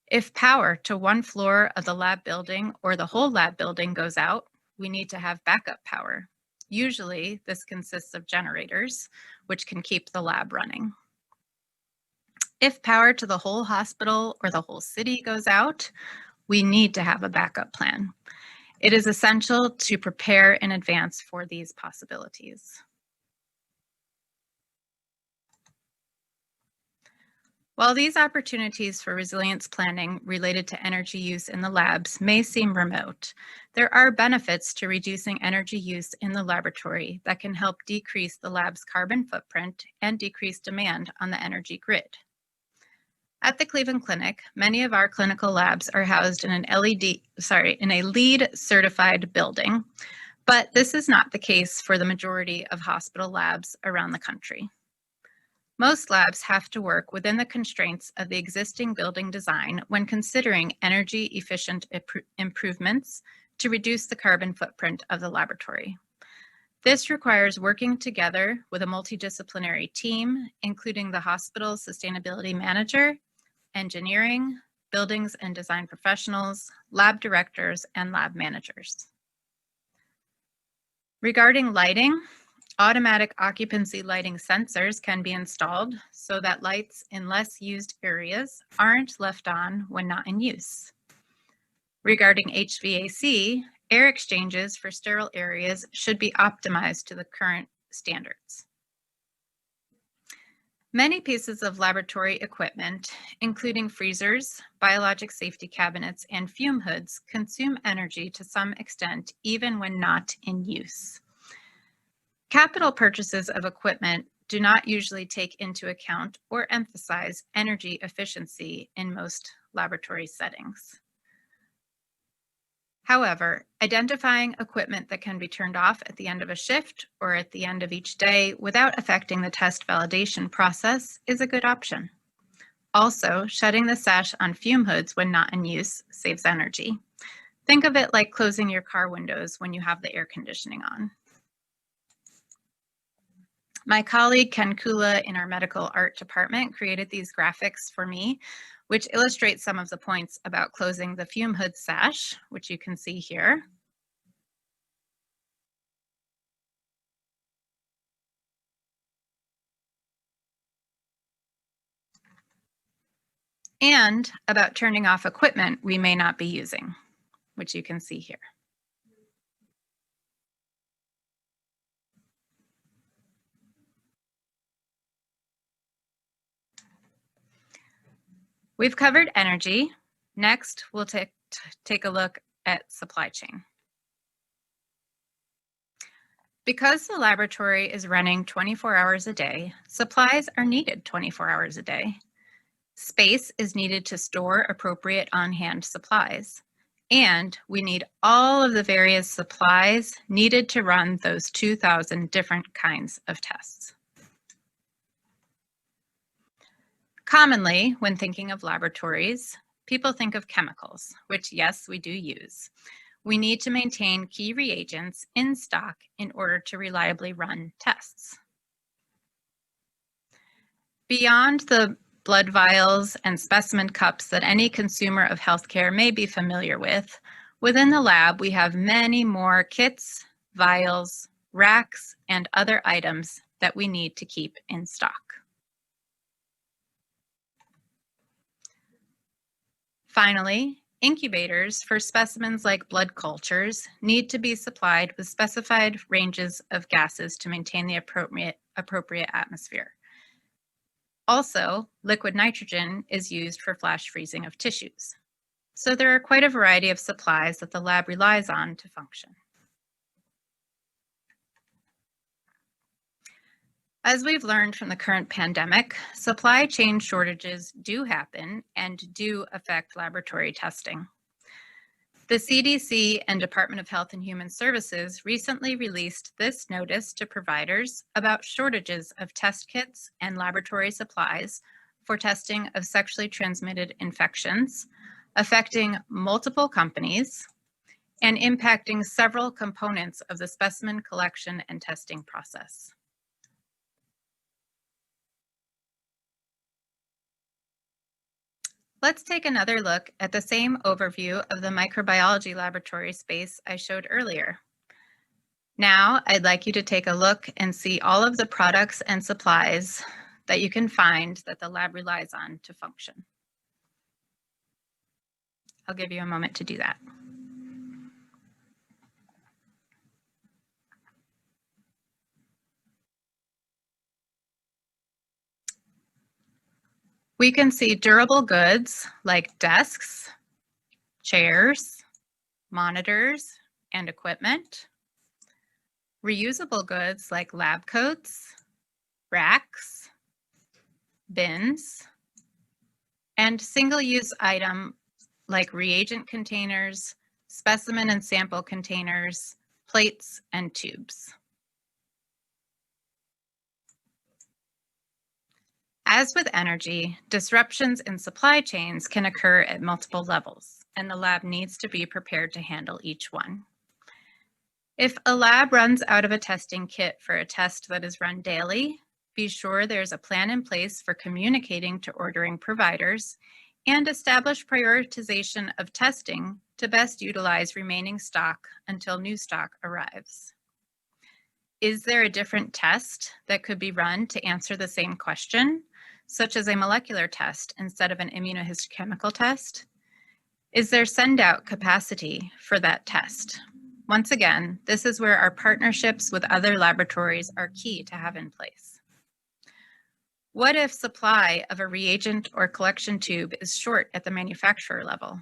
If power to one floor of the lab building or the whole lab building goes out, we need to have backup power. Usually, this consists of generators, which can keep the lab running. If power to the whole hospital or the whole city goes out, we need to have a backup plan. It is essential to prepare in advance for these possibilities. While these opportunities for resilience planning related to energy use in the labs may seem remote, there are benefits to reducing energy use in the laboratory that can help decrease the lab's carbon footprint and decrease demand on the energy grid. At the Cleveland Clinic, many of our clinical labs are housed in in a LEED certified building, but this is not the case for the majority of hospital labs around the country. Most labs have to work within the constraints of the existing building design when considering energy efficient improvements to reduce the carbon footprint of the laboratory. This requires working together with a multidisciplinary team, including the hospital's sustainability manager, engineering, buildings and design professionals, lab directors, and lab managers. Regarding lighting, automatic occupancy lighting sensors can be installed so that lights in less used areas aren't left on when not in use. Regarding HVAC, air exchanges for sterile areas should be optimized to the current standards. Many pieces of laboratory equipment, including freezers, biologic safety cabinets, and fume hoods, consume energy to some extent even when not in use. Capital purchases of equipment do not usually take into account or emphasize energy efficiency in most laboratory settings. However, identifying equipment that can be turned off at the end of a shift or at the end of each day without affecting the test validation process is a good option. Also, shutting the sash on fume hoods when not in use saves energy. Think of it like closing your car windows when you have the air conditioning on. My colleague Ken Kula in our medical art department created these graphics for me, which illustrate some of the points about closing the fume hood sash, which you can see here. And about turning off equipment we may not be using, which you can see here. We've covered energy. Next, we'll take a look at supply chain. Because the laboratory is running 24 hours a day, supplies are needed 24 hours a day. Space is needed to store appropriate on-hand supplies, and we need all of the various supplies needed to run those 2,000 different kinds of tests. Commonly, when thinking of laboratories, people think of chemicals, which yes, we do use. We need to maintain key reagents in stock in order to reliably run tests. Beyond the blood vials and specimen cups that any consumer of healthcare may be familiar with, within the lab we have many more kits, vials, racks, and other items that we need to keep in stock. Finally, incubators for specimens like blood cultures need to be supplied with specified ranges of gases to maintain the appropriate atmosphere. Also, liquid nitrogen is used for flash freezing of tissues. So there are quite a variety of supplies that the lab relies on to function. As we've learned from the current pandemic, supply chain shortages do happen and do affect laboratory testing. The CDC and Department of Health and Human Services recently released this notice to providers about shortages of test kits and laboratory supplies for testing of sexually transmitted infections, affecting multiple companies and impacting several components of the specimen collection and testing process. Let's take another look at the same overview of the microbiology laboratory space I showed earlier. Now, I'd like you to take a look and see all of the products and supplies that you can find that the lab relies on to function. I'll give you a moment to do that. We can see durable goods like desks, chairs, monitors, and equipment. Reusable goods like lab coats, racks, bins, and single-use item like reagent containers, specimen and sample containers, plates, and tubes. As with energy, disruptions in supply chains can occur at multiple levels, and the lab needs to be prepared to handle each one. If a lab runs out of a testing kit for a test that is run daily, be sure there's a plan in place for communicating to ordering providers and establish prioritization of testing to best utilize remaining stock until new stock arrives. Is there a different test that could be run to answer the same question, such as a molecular test instead of an immunohistochemical test? Is there send-out capacity for that test? Once again, this is where our partnerships with other laboratories are key to have in place. What if supply of a reagent or collection tube is short at the manufacturer level?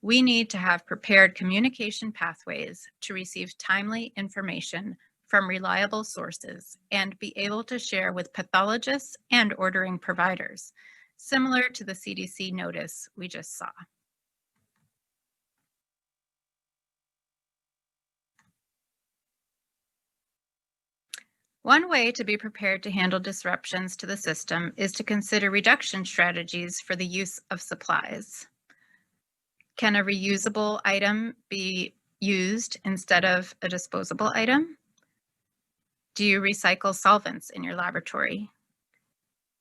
We need to have prepared communication pathways to receive timely information from reliable sources and be able to share with pathologists and ordering providers, similar to the CDC notice we just saw. One way to be prepared to handle disruptions to the system is to consider reduction strategies for the use of supplies. Can a reusable item be used instead of a disposable item? Do you recycle solvents in your laboratory?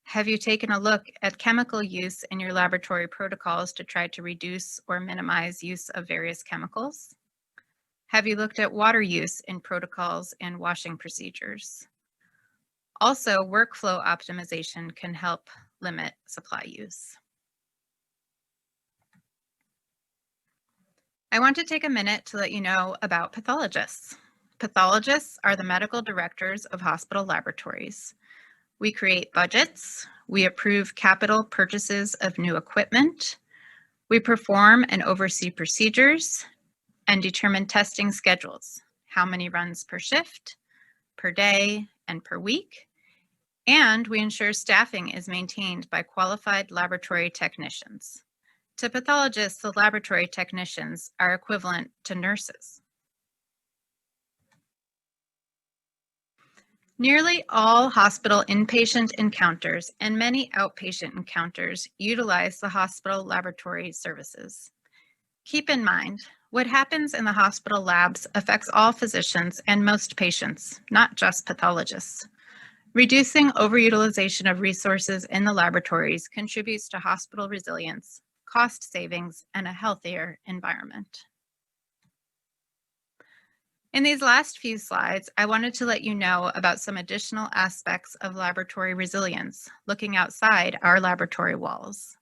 Have you taken a look at chemical use in your laboratory protocols to try to reduce or minimize use of various chemicals? Have you looked at water use in protocols and washing procedures? Also, workflow optimization can help limit supply use. I want to take a minute to let you know about pathologists. Pathologists are the medical directors of hospital laboratories. We create budgets, we approve capital purchases of new equipment, we perform and oversee procedures, and determine testing schedules, how many runs per shift, per day and per week, and we ensure staffing is maintained by qualified laboratory technicians. To pathologists, the laboratory technicians are equivalent to nurses. Nearly all hospital inpatient encounters and many outpatient encounters utilize the hospital laboratory services. Keep in mind, what happens in the hospital labs affects all physicians and most patients, not just pathologists. Reducing overutilization of resources in the laboratories contributes to hospital resilience, cost savings, and a healthier environment. In these last few slides, I wanted to let you know about some additional aspects of laboratory resilience, looking outside our laboratory walls.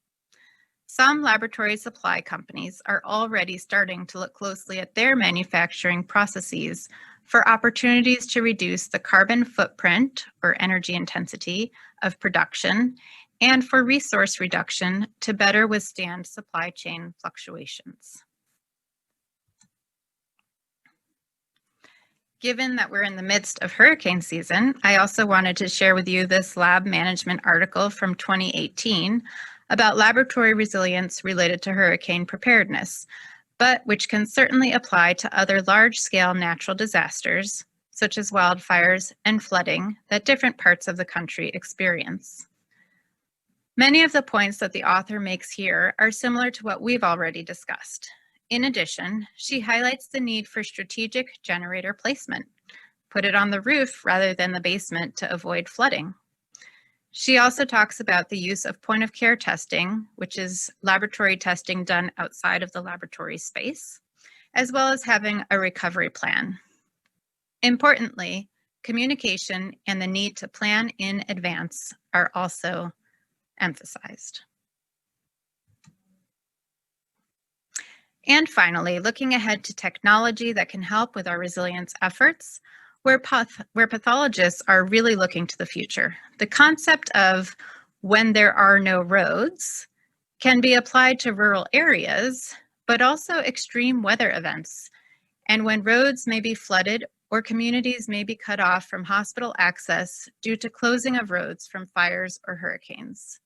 Some laboratory supply companies are already starting to look closely at their manufacturing processes for opportunities to reduce the carbon footprint or energy intensity of production and for resource reduction to better withstand supply chain fluctuations. Given that we're in the midst of hurricane season, I also wanted to share with you this lab management article from 2018 about laboratory resilience related to hurricane preparedness, but which can certainly apply to other large-scale natural disasters, such as wildfires and flooding that different parts of the country experience. Many of the points that the author makes here are similar to what we've already discussed. In addition, she highlights the need for strategic generator placement. Put it on the roof rather than the basement to avoid flooding. She also talks about the use of point-of-care testing, which is laboratory testing done outside of the laboratory space, as well as having a recovery plan. Importantly, communication and the need to plan in advance are also emphasized. And finally, looking ahead to technology that can help with our resilience efforts, where pathologists are really looking to the future. The concept of when there are no roads can be applied to rural areas, but also extreme weather events, and when roads may be flooded or communities may be cut off from hospital access due to closing of roads from fires or hurricanes.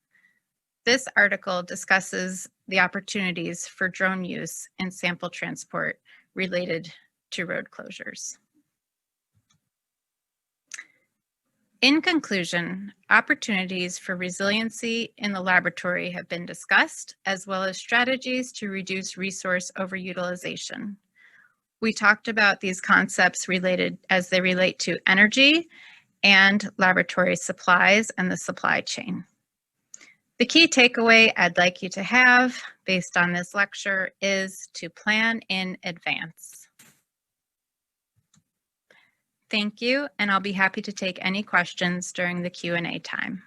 This article discusses the opportunities for drone use and sample transport related to road closures. In conclusion, opportunities for resiliency in the laboratory have been discussed, as well as strategies to reduce resource overutilization. We talked about these concepts as they relate to energy and laboratory supplies and the supply chain. The key takeaway I'd like you to have based on this lecture is to plan in advance. Thank you, and I'll be happy to take any questions during the Q&A time.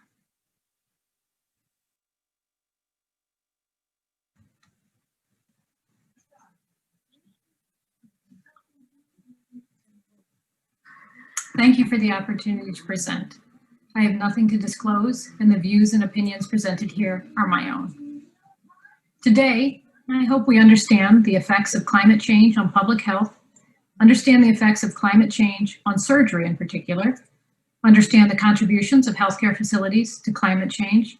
Thank you for the opportunity to present. I have nothing to disclose, and the views and opinions presented here are my own. Today, I hope we understand the effects of climate change on public health, understand the effects of climate change on surgery in particular, understand the contributions of healthcare facilities to climate change,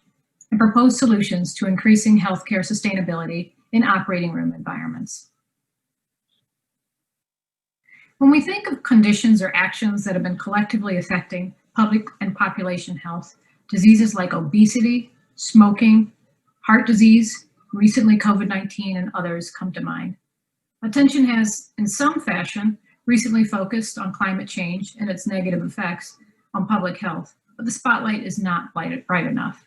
and propose solutions to increasing healthcare sustainability in operating room environments. When we think of conditions or actions that have been collectively affecting public and population health, diseases like obesity, smoking, heart disease, recently COVID-19, and others come to mind. Attention has, in some fashion, recently focused on climate change and its negative effects on public health, but the spotlight is not bright enough.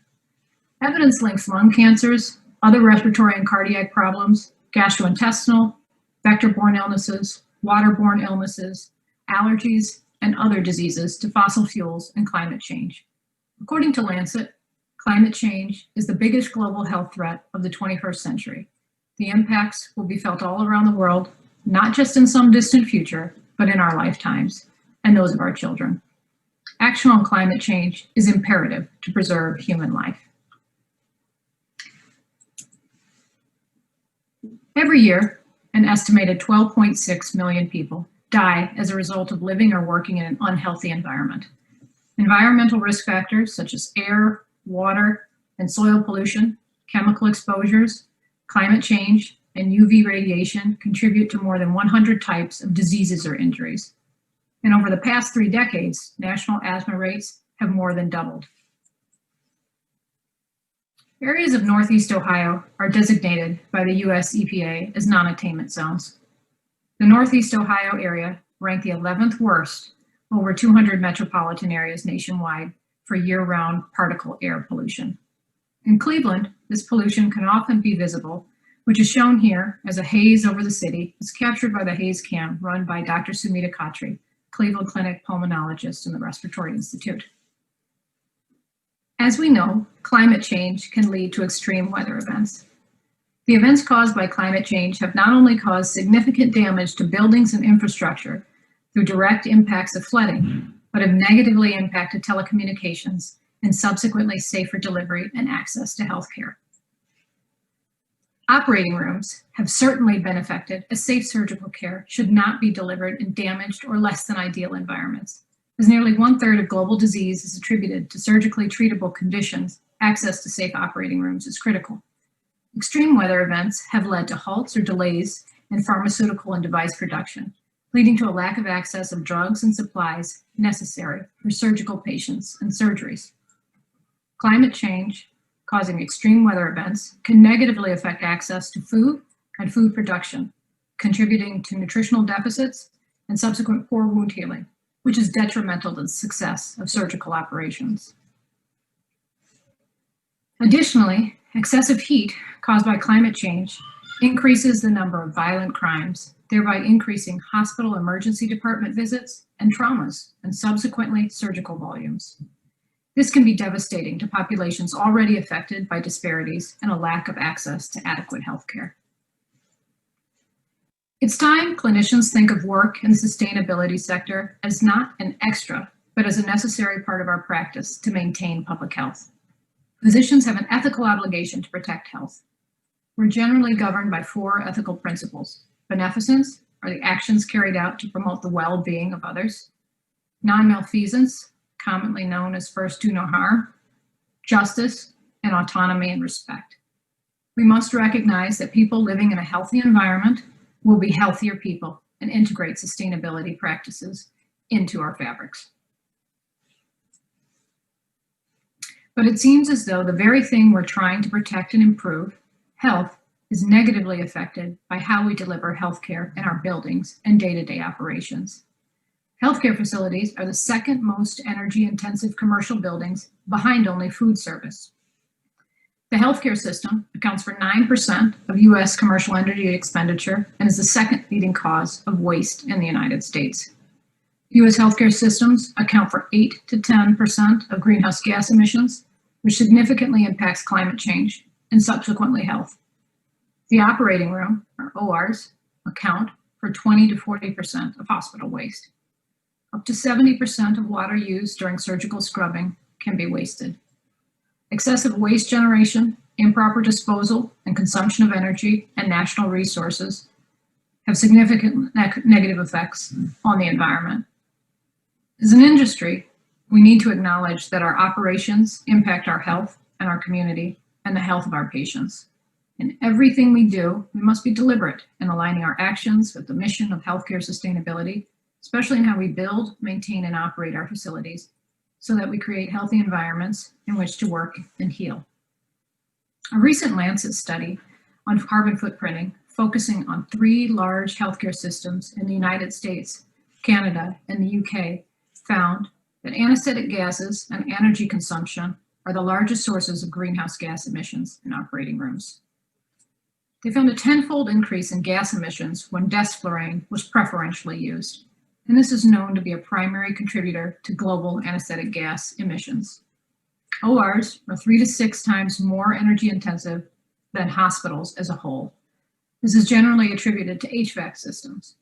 Evidence links lung cancers, other respiratory and cardiac problems, gastrointestinal, vector-borne illnesses, waterborne illnesses, allergies, and other diseases to fossil fuels and climate change. According to Lancet, climate change is the biggest global health threat of the 21st century. The impacts will be felt all around the world, not just in some distant future, but in our lifetimes and those of our children. Action on climate change is imperative to preserve human life. Every year, an estimated 12.6 million people die as a result of living or working in an unhealthy environment. Environmental risk factors such as air, water, and soil pollution, chemical exposures, climate change, and UV radiation contribute to more than 100 types of diseases or injuries. And over the past 3 decades, national asthma rates have more than doubled. Areas of Northeast Ohio are designated by the US EPA as non-attainment zones. The Northeast Ohio area ranked the 11th worst over 200 metropolitan areas nationwide for year-round particle air pollution. In Cleveland, this pollution can often be visible, which is shown here as a haze over the city. It's captured by the haze cam run by Dr. Sumita Khatri, Cleveland Clinic pulmonologist in the Respiratory Institute. As we know, climate change can lead to extreme weather events. The events caused by climate change have not only caused significant damage to buildings and infrastructure through direct impacts of flooding, but have negatively impacted telecommunications and subsequently safer delivery and access to healthcare. Operating rooms have certainly been affected, as safe surgical care should not be delivered in damaged or less than ideal environments. As nearly 1/3 of global disease is attributed to surgically treatable conditions, access to safe operating rooms is critical. Extreme weather events have led to halts or delays in pharmaceutical and device production, leading to a lack of access of drugs and supplies necessary for surgical patients and surgeries. Climate change, causing extreme weather events, can negatively affect access to food and food production, contributing to nutritional deficits and subsequent poor wound healing, which is detrimental to the success of surgical operations. Additionally, excessive heat caused by climate change increases the number of violent crimes, thereby increasing hospital emergency department visits and traumas, and subsequently surgical volumes. This can be devastating to populations already affected by disparities and a lack of access to adequate health care. It's time clinicians think of work in the sustainability sector as not an extra, but as a necessary part of our practice to maintain public health. Physicians have an ethical obligation to protect health. We're generally governed by 4 ethical principles. Beneficence are the actions carried out to promote the well-being of others. Non-malfeasance, commonly known as first do no harm. Justice, and autonomy and respect. We must recognize that people living in a healthy environment will be healthier people and integrate sustainability practices into our fabrics. But it seems as though the very thing we're trying to protect and improve, health, is negatively affected by how we deliver healthcare in our buildings and day-to-day operations. Healthcare facilities are the second most energy-intensive commercial buildings, behind only food service. The healthcare system accounts for 9% of US commercial energy expenditure and is the second leading cause of waste in the United States. US healthcare systems account for 8 to 10% of greenhouse gas emissions, which significantly impacts climate change and subsequently health. The operating room, or ORs, account for 20 to 40% of hospital waste. Up to 70% of water used during surgical scrubbing can be wasted. Excessive waste generation, improper disposal, and consumption of energy and national resources have significant negative effects on the environment. As an industry, we need to acknowledge that our operations impact our health and our community and the health of our patients. In everything we do, we must be deliberate in aligning our actions with the mission of healthcare sustainability, especially in how we build, maintain, and operate our facilities, so that we create healthy environments in which to work and heal. A recent Lancet study on carbon footprinting, focusing on 3 large healthcare systems in the United States, Canada, and the UK, found that anesthetic gases and energy consumption are the largest sources of greenhouse gas emissions in operating rooms. They found a 10-fold increase in gas emissions when desflurane was preferentially used, and this is known to be a primary contributor to global anesthetic gas emissions. ORs are 3 to 6 times more energy intensive than hospitals as a whole. This is generally attributed to HVAC systems.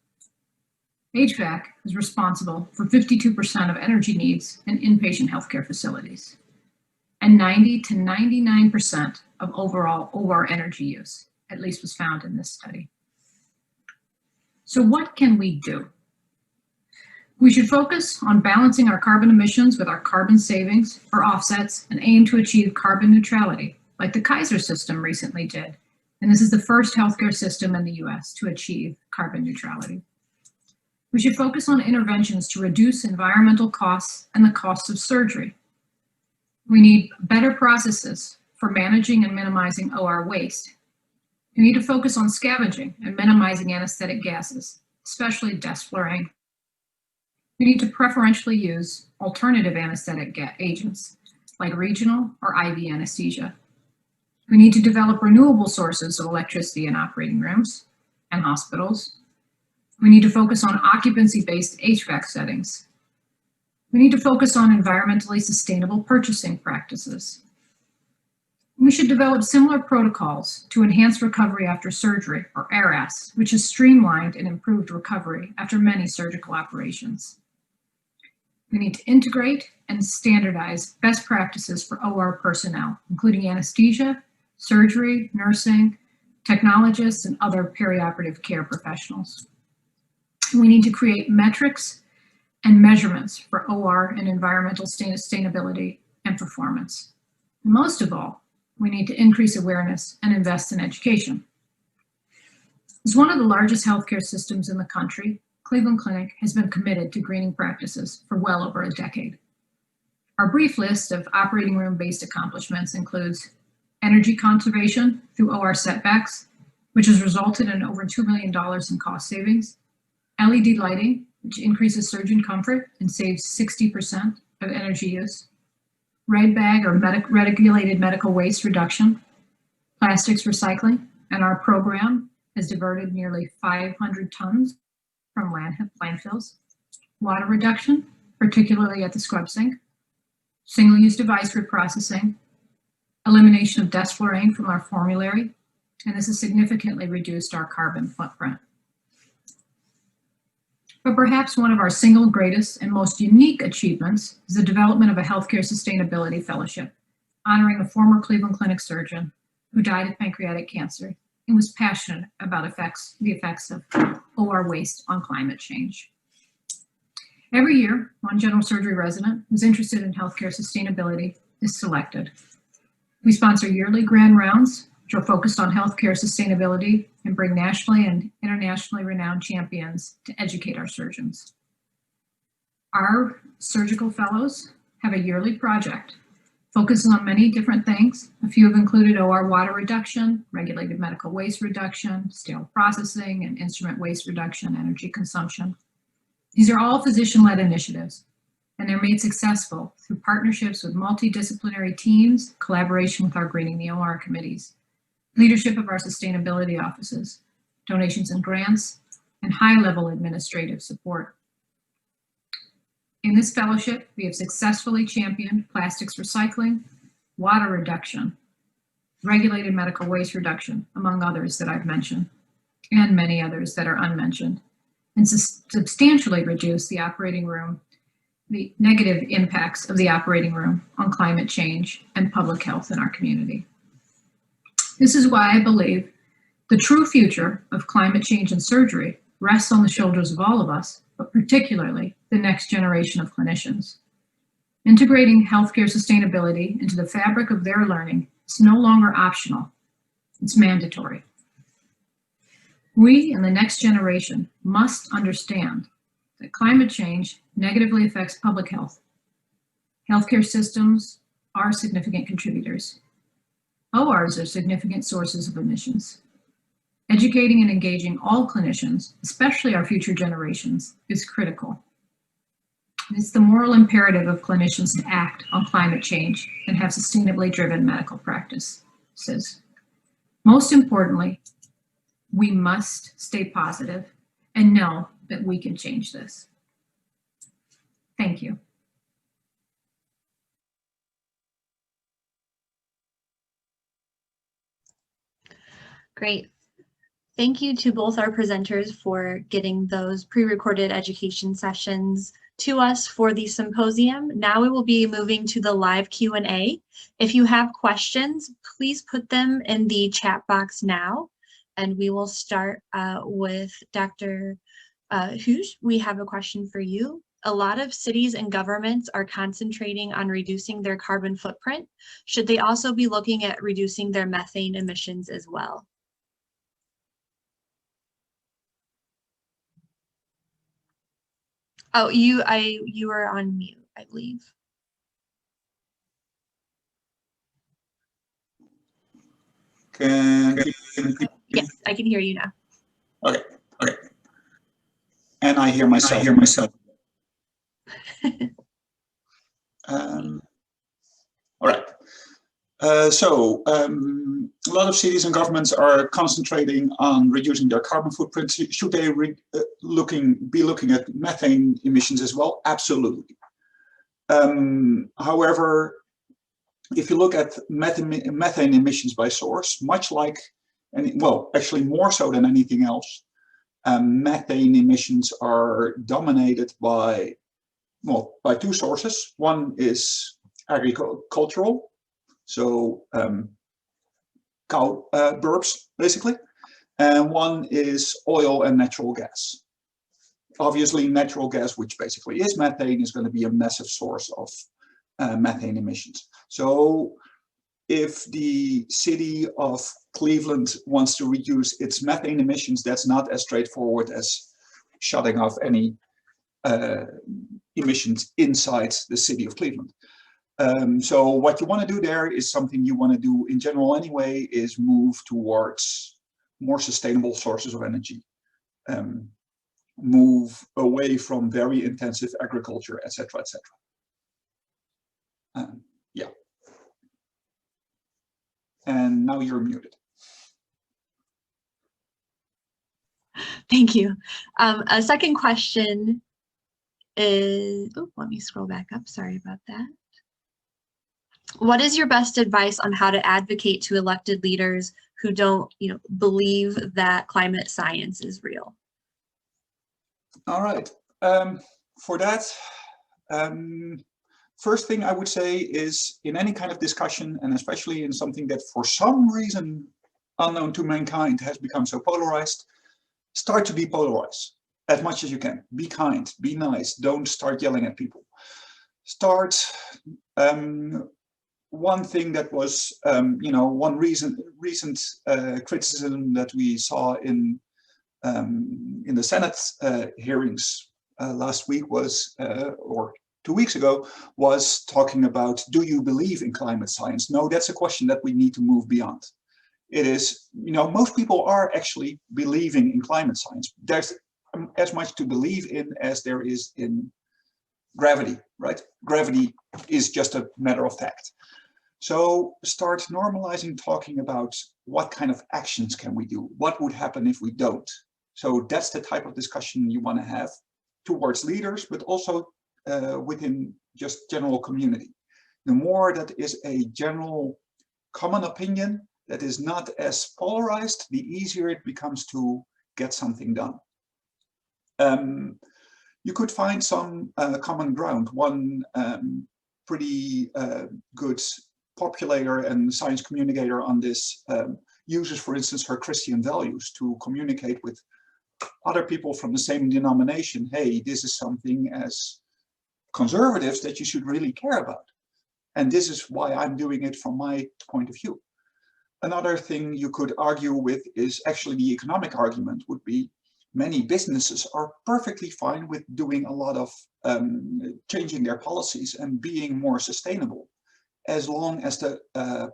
HVAC is responsible for 52% of energy needs in inpatient healthcare facilities and 90 to 99% of overall OR energy use, at least was found in this study. So what can we do? We should focus on balancing our carbon emissions with our carbon savings or offsets and aim to achieve carbon neutrality, like the Kaiser system recently did. And this is the first healthcare system in the US to achieve carbon neutrality. We should focus on interventions to reduce environmental costs and the costs of surgery. We need better processes for managing and minimizing OR waste. We need to focus on scavenging and minimizing anesthetic gases, especially desflurane. We need to preferentially use alternative anesthetic agents like regional or IV anesthesia. We need to develop renewable sources of electricity in operating rooms and hospitals. We need to focus on occupancy-based HVAC settings. We need to focus on environmentally sustainable purchasing practices. We should develop similar protocols to enhance recovery after surgery, or ARAS, which has streamlined and improved recovery after many surgical operations. We need to integrate and standardize best practices for OR personnel, including anesthesia, surgery, nursing, technologists, and other perioperative care professionals. We need to create metrics and measurements for OR and environmental sustainability and performance. And most of all, we need to increase awareness and invest in education. As one of the largest healthcare systems in the country, Cleveland Clinic has been committed to greening practices for well over a decade. Our brief list of operating room-based accomplishments includes energy conservation through OR setbacks, which has resulted in over $2 million in cost savings, LED lighting, which increases surgeon comfort and saves 60% of energy use, red bag or regulated medical waste reduction, plastics recycling, and our program has diverted nearly 500 tons from landfills, water reduction, particularly at the scrub sink, single-use device reprocessing, elimination of desflurane from our formulary, and this has significantly reduced our carbon footprint. But perhaps one of our single greatest and most unique achievements is the development of a healthcare sustainability fellowship, honoring a former Cleveland Clinic surgeon who died of pancreatic cancer and was passionate about the effects of OR waste on climate change. Every year, one general surgery resident who's interested in healthcare sustainability is selected. We sponsor yearly grand rounds, which are focused on healthcare sustainability and bring nationally and internationally renowned champions to educate our surgeons. Our surgical fellows have a yearly project focusing on many different things. A few have included OR water reduction, regulated medical waste reduction, sterile processing, and instrument waste reduction, energy consumption. These are all physician-led initiatives, and they're made successful through partnerships with multidisciplinary teams, collaboration with our Greening the OR committees, leadership of our sustainability offices, donations and grants, and high-level administrative support. In this fellowship, we have successfully championed plastics recycling, water reduction, regulated medical waste reduction, among others that I've mentioned, and many others that are unmentioned, and substantially reduced the negative impacts of the operating room on climate change and public health in our community. This is why I believe the true future of climate change and surgery rests on the shoulders of all of us, but particularly the next generation of clinicians. Integrating healthcare sustainability into the fabric of their learning is no longer optional, it's mandatory. We and the next generation must understand that climate change negatively affects public health. Healthcare systems are significant contributors. ORs are significant sources of emissions. Educating and engaging all clinicians, especially our future generations, is critical. It's the moral imperative of clinicians to act on climate change and have sustainably driven medical practices. Most importantly, we must stay positive and know that we can change this. Thank you. Great. Thank you to both our presenters for getting those pre-recorded education sessions to us for the symposium. Now we will be moving to the live Q&A. If you have questions, please put them in the chat box now. And we will start with Dr. Heus. We have a question for you. A lot of cities and governments are concentrating on reducing their carbon footprint. Should they also be looking at reducing their methane emissions as well? Oh, you are on mute, I believe. Yes, I can hear you now. Okay. And I hear myself. All right. A lot of cities and governments are concentrating on reducing their carbon footprint. Should they be looking at methane emissions as well? Absolutely. However, if you look at methane emissions by source, much like, actually more so than anything else, methane emissions are dominated by two sources. One is agricultural, so cow burps, basically, and one is oil and natural gas. Obviously, natural gas, which basically is methane, is going to be a massive source of methane emissions. So if the city of Cleveland wants to reduce its methane emissions, that's not as straightforward as shutting off any emissions inside the city of Cleveland. So what you want to do there is something you want to do in general anyway, is move towards more sustainable sources of energy. Move away from very intensive agriculture, etc., etc. Yeah. And now you're muted. Thank you. A second question is, let me scroll back up. Sorry about that. What is your best advice on how to advocate to elected leaders who don't, believe that climate science is real? All right. For that, first thing I would say is, in any kind of discussion, and especially in something that for some reason unknown to mankind has become so polarized, start to depolarize as much as you can. Be kind, be nice, don't start yelling at people. Start, one thing that was, one recent criticism that we saw in the Senate hearings last week was, or 2 weeks ago, was talking about, do you believe in climate science? No, that's a question that we need to move beyond. It is, most people are actually believing in climate science. There's as much to believe in as there is in gravity, right? Gravity is just a matter of fact. So start normalizing talking about what kind of actions can we do? What would happen if we don't? So that's the type of discussion you want to have towards leaders, but also within just general community. The more that is a general common opinion that is not as polarized, the easier it becomes to get something done. You could find some common ground. One pretty good populator and science communicator on this uses, for instance, her Christian values to communicate with other people from the same denomination. Hey, this is something as conservatives that you should really care about. And this is why I'm doing it from my point of view. Another thing you could argue with is actually the economic argument would be, many businesses are perfectly fine with doing a lot of changing their policies and being more sustainable, as long as the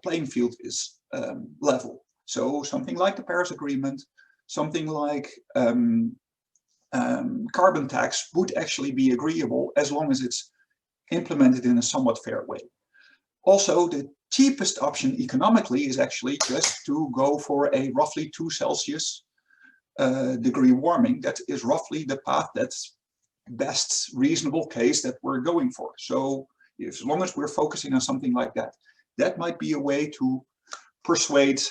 playing field is level. So something like the Paris Agreement, something like carbon tax would actually be agreeable as long as it's implemented in a somewhat fair way. Also, the cheapest option economically is actually just to go for a roughly 2 Celsius degree warming. That is roughly the path that's best reasonable case that we're going for. So as long as we're focusing on something like that, that might be a way to persuade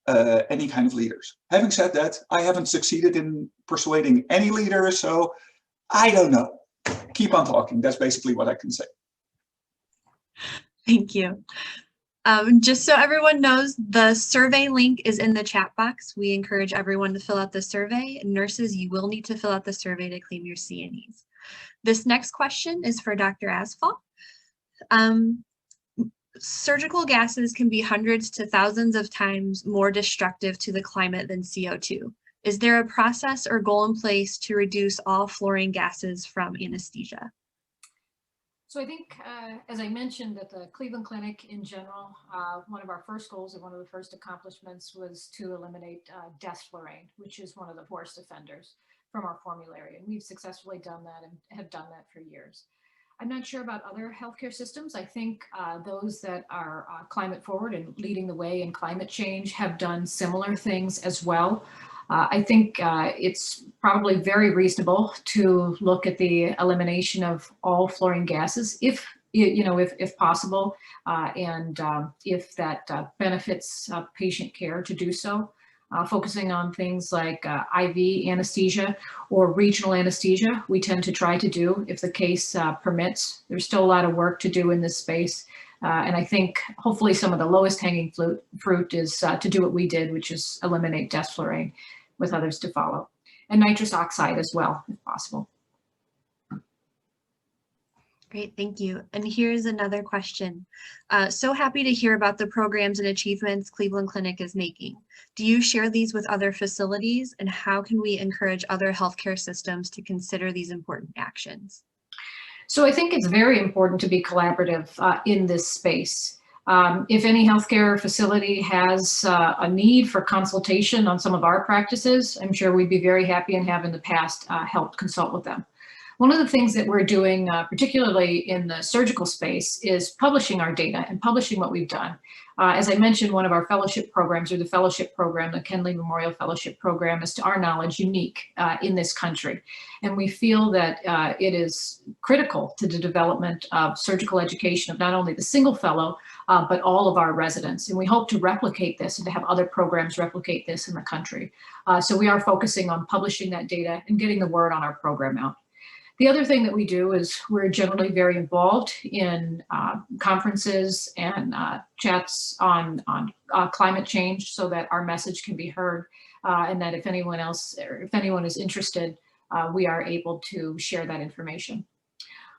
any kind of leaders. Having said that, I haven't succeeded in persuading any leader, so I don't know. Keep on talking. That's basically what I can say. Thank you. Just so everyone knows, the survey link is in the chat box. We encourage everyone to fill out the survey. Nurses, you will need to fill out the survey to claim your CNEs. This next question is for Dr. Asfaw. Surgical gases can be hundreds to thousands of times more destructive to the climate than CO2. Is there a process or goal in place to reduce all fluorine gases from anesthesia? So I think, as I mentioned at the Cleveland Clinic in general, one of our first goals and one of the first accomplishments was to eliminate death fluorine, which is one of the worst offenders, from our formulary. And we've successfully done that and have done that for years. I'm not sure about other healthcare systems. I think those that are climate forward and leading the way in climate change have done similar things as well. I think it's probably very reasonable to look at the elimination of all fluorine gases if possible, and if that benefits patient care to do so. Focusing on things like IV anesthesia or regional anesthesia, we tend to try to do if the case permits. There's still a lot of work to do in this space. And I think hopefully some of the lowest hanging fruit is to do what we did, which is eliminate death fluorine, with others to follow. And nitrous oxide as well, if possible. Great, thank you. And here's another question. So happy to hear about the programs and achievements Cleveland Clinic is making. Do you share these with other facilities, and how can we encourage other healthcare systems to consider these important actions? So I think it's very important to be collaborative in this space. If any healthcare facility has a need for consultation on some of our practices, I'm sure we'd be very happy and have in the past helped consult with them. One of the things that we're doing, particularly in the surgical space, is publishing our data and publishing what we've done. As I mentioned, one of our fellowship programs, or the fellowship program, the Kenley Memorial Fellowship Program, is to our knowledge unique in this country. And we feel that it is critical to the development of surgical education of not only the single fellow, but all of our residents. And we hope to replicate this and to have other programs replicate this in the country. So we are focusing on publishing that data and getting the word on our program out. The other thing that we do is we're generally very involved in conferences and chats on climate change, so that our message can be heard, and that if anyone else, or if anyone is interested, we are able to share that information.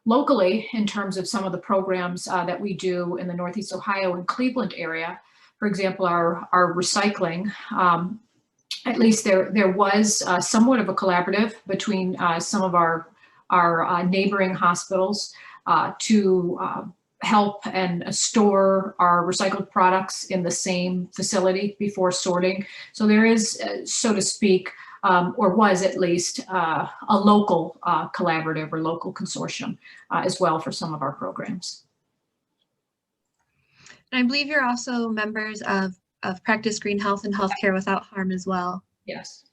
Locally, in terms of some of the programs that we do in the Northeast Ohio and Cleveland area, for example, our recycling, at least there was somewhat of a collaborative between some of our neighboring hospitals to help and store our recycled products in the same facility before sorting. So there is, so to speak, or was at least, a local collaborative or local consortium as well for some of our programs. And I believe you're also members of Practice Green Health and Healthcare Without Harm as well. Yes.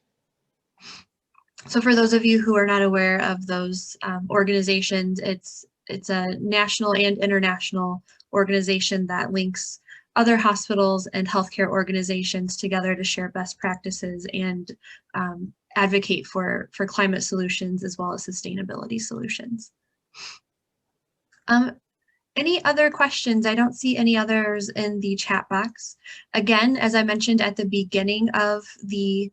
So for those of you who are not aware of those organizations, it's a national and international organization that links other hospitals and healthcare organizations together to share best practices and advocate for climate solutions as well as sustainability solutions. Any other questions? I don't see any others in the chat box. Again, as I mentioned at the beginning of the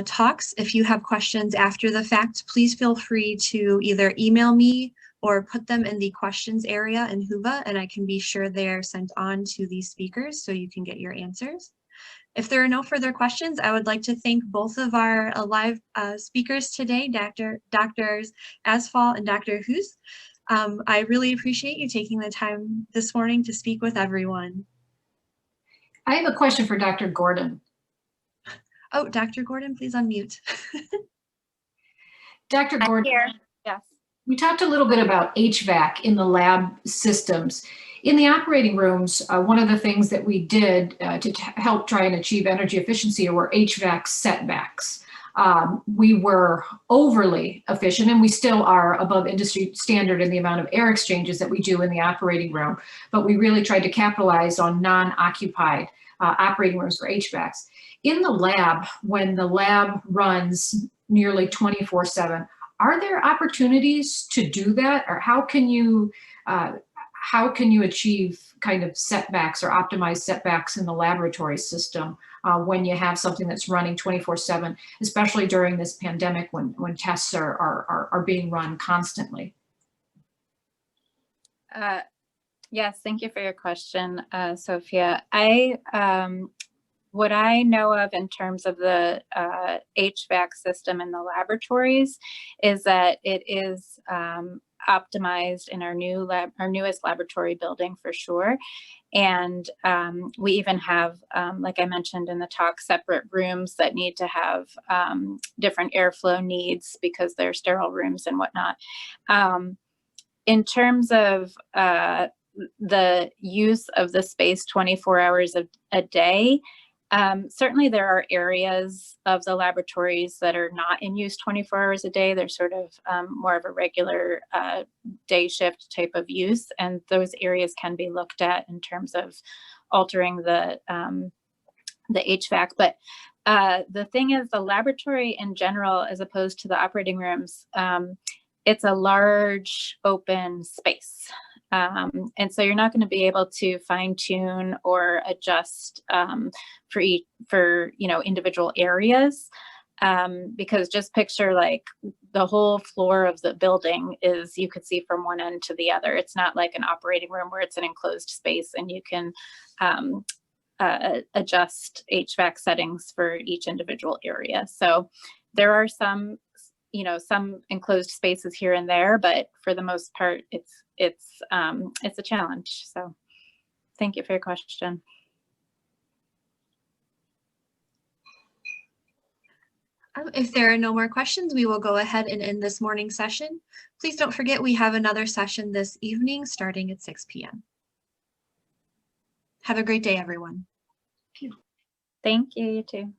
talks, if you have questions after the fact, please feel free to either email me or put them in the questions area in Whova, and I can be sure they're sent on to these speakers so you can get your answers. If there are no further questions, I would like to thank both of our live speakers today, Drs. Asfaw and Dr. Heus. I really appreciate you taking the time this morning to speak with everyone. I have a question for Dr. Gordon. Oh, Dr. Gordon, please unmute. Dr. Gordon, here. Yes. We talked a little bit about HVAC in the lab systems. In the operating rooms, one of the things that we did to help try and achieve energy efficiency were HVAC setbacks. We were overly efficient, and we still are above industry standard in the amount of air exchanges that we do in the operating room, but we really tried to capitalize on non-occupied operating rooms for HVACs. In the lab, when the lab runs nearly 24/7, are there opportunities to do that, or how can you achieve kind of setbacks or optimize setbacks in the laboratory system when you have something that's running 24/7, especially during this pandemic when tests are being run constantly? Yes, thank you for your question, Sofya. What I know of in terms of the HVAC system in the laboratories is that it is optimized in our newest laboratory building for sure. And we even have, like I mentioned in the talk, separate rooms that need to have different airflow needs because they're sterile rooms and whatnot. In terms of the use of the space 24 hours a day, certainly there are areas of the laboratories that are not in use 24 hours a day. They're sort of more of a regular day shift type of use. And those areas can be looked at in terms of altering the HVAC. But the thing is, the laboratory in general, as opposed to the operating rooms, it's a large open space. And so you're not going to be able to fine tune or adjust for individual areas, because just picture like the whole floor of the building is, you could see from one end to the other. It's not like an operating room where it's an enclosed space and you can adjust HVAC settings for each individual area. So there are some enclosed spaces here and there, but for the most part, it's a challenge. So thank you for your question. If there are no more questions, we will go ahead and end this morning's session. Please don't forget we have another session this evening starting at 6 p.m. Have a great day, everyone. Thank you, you too.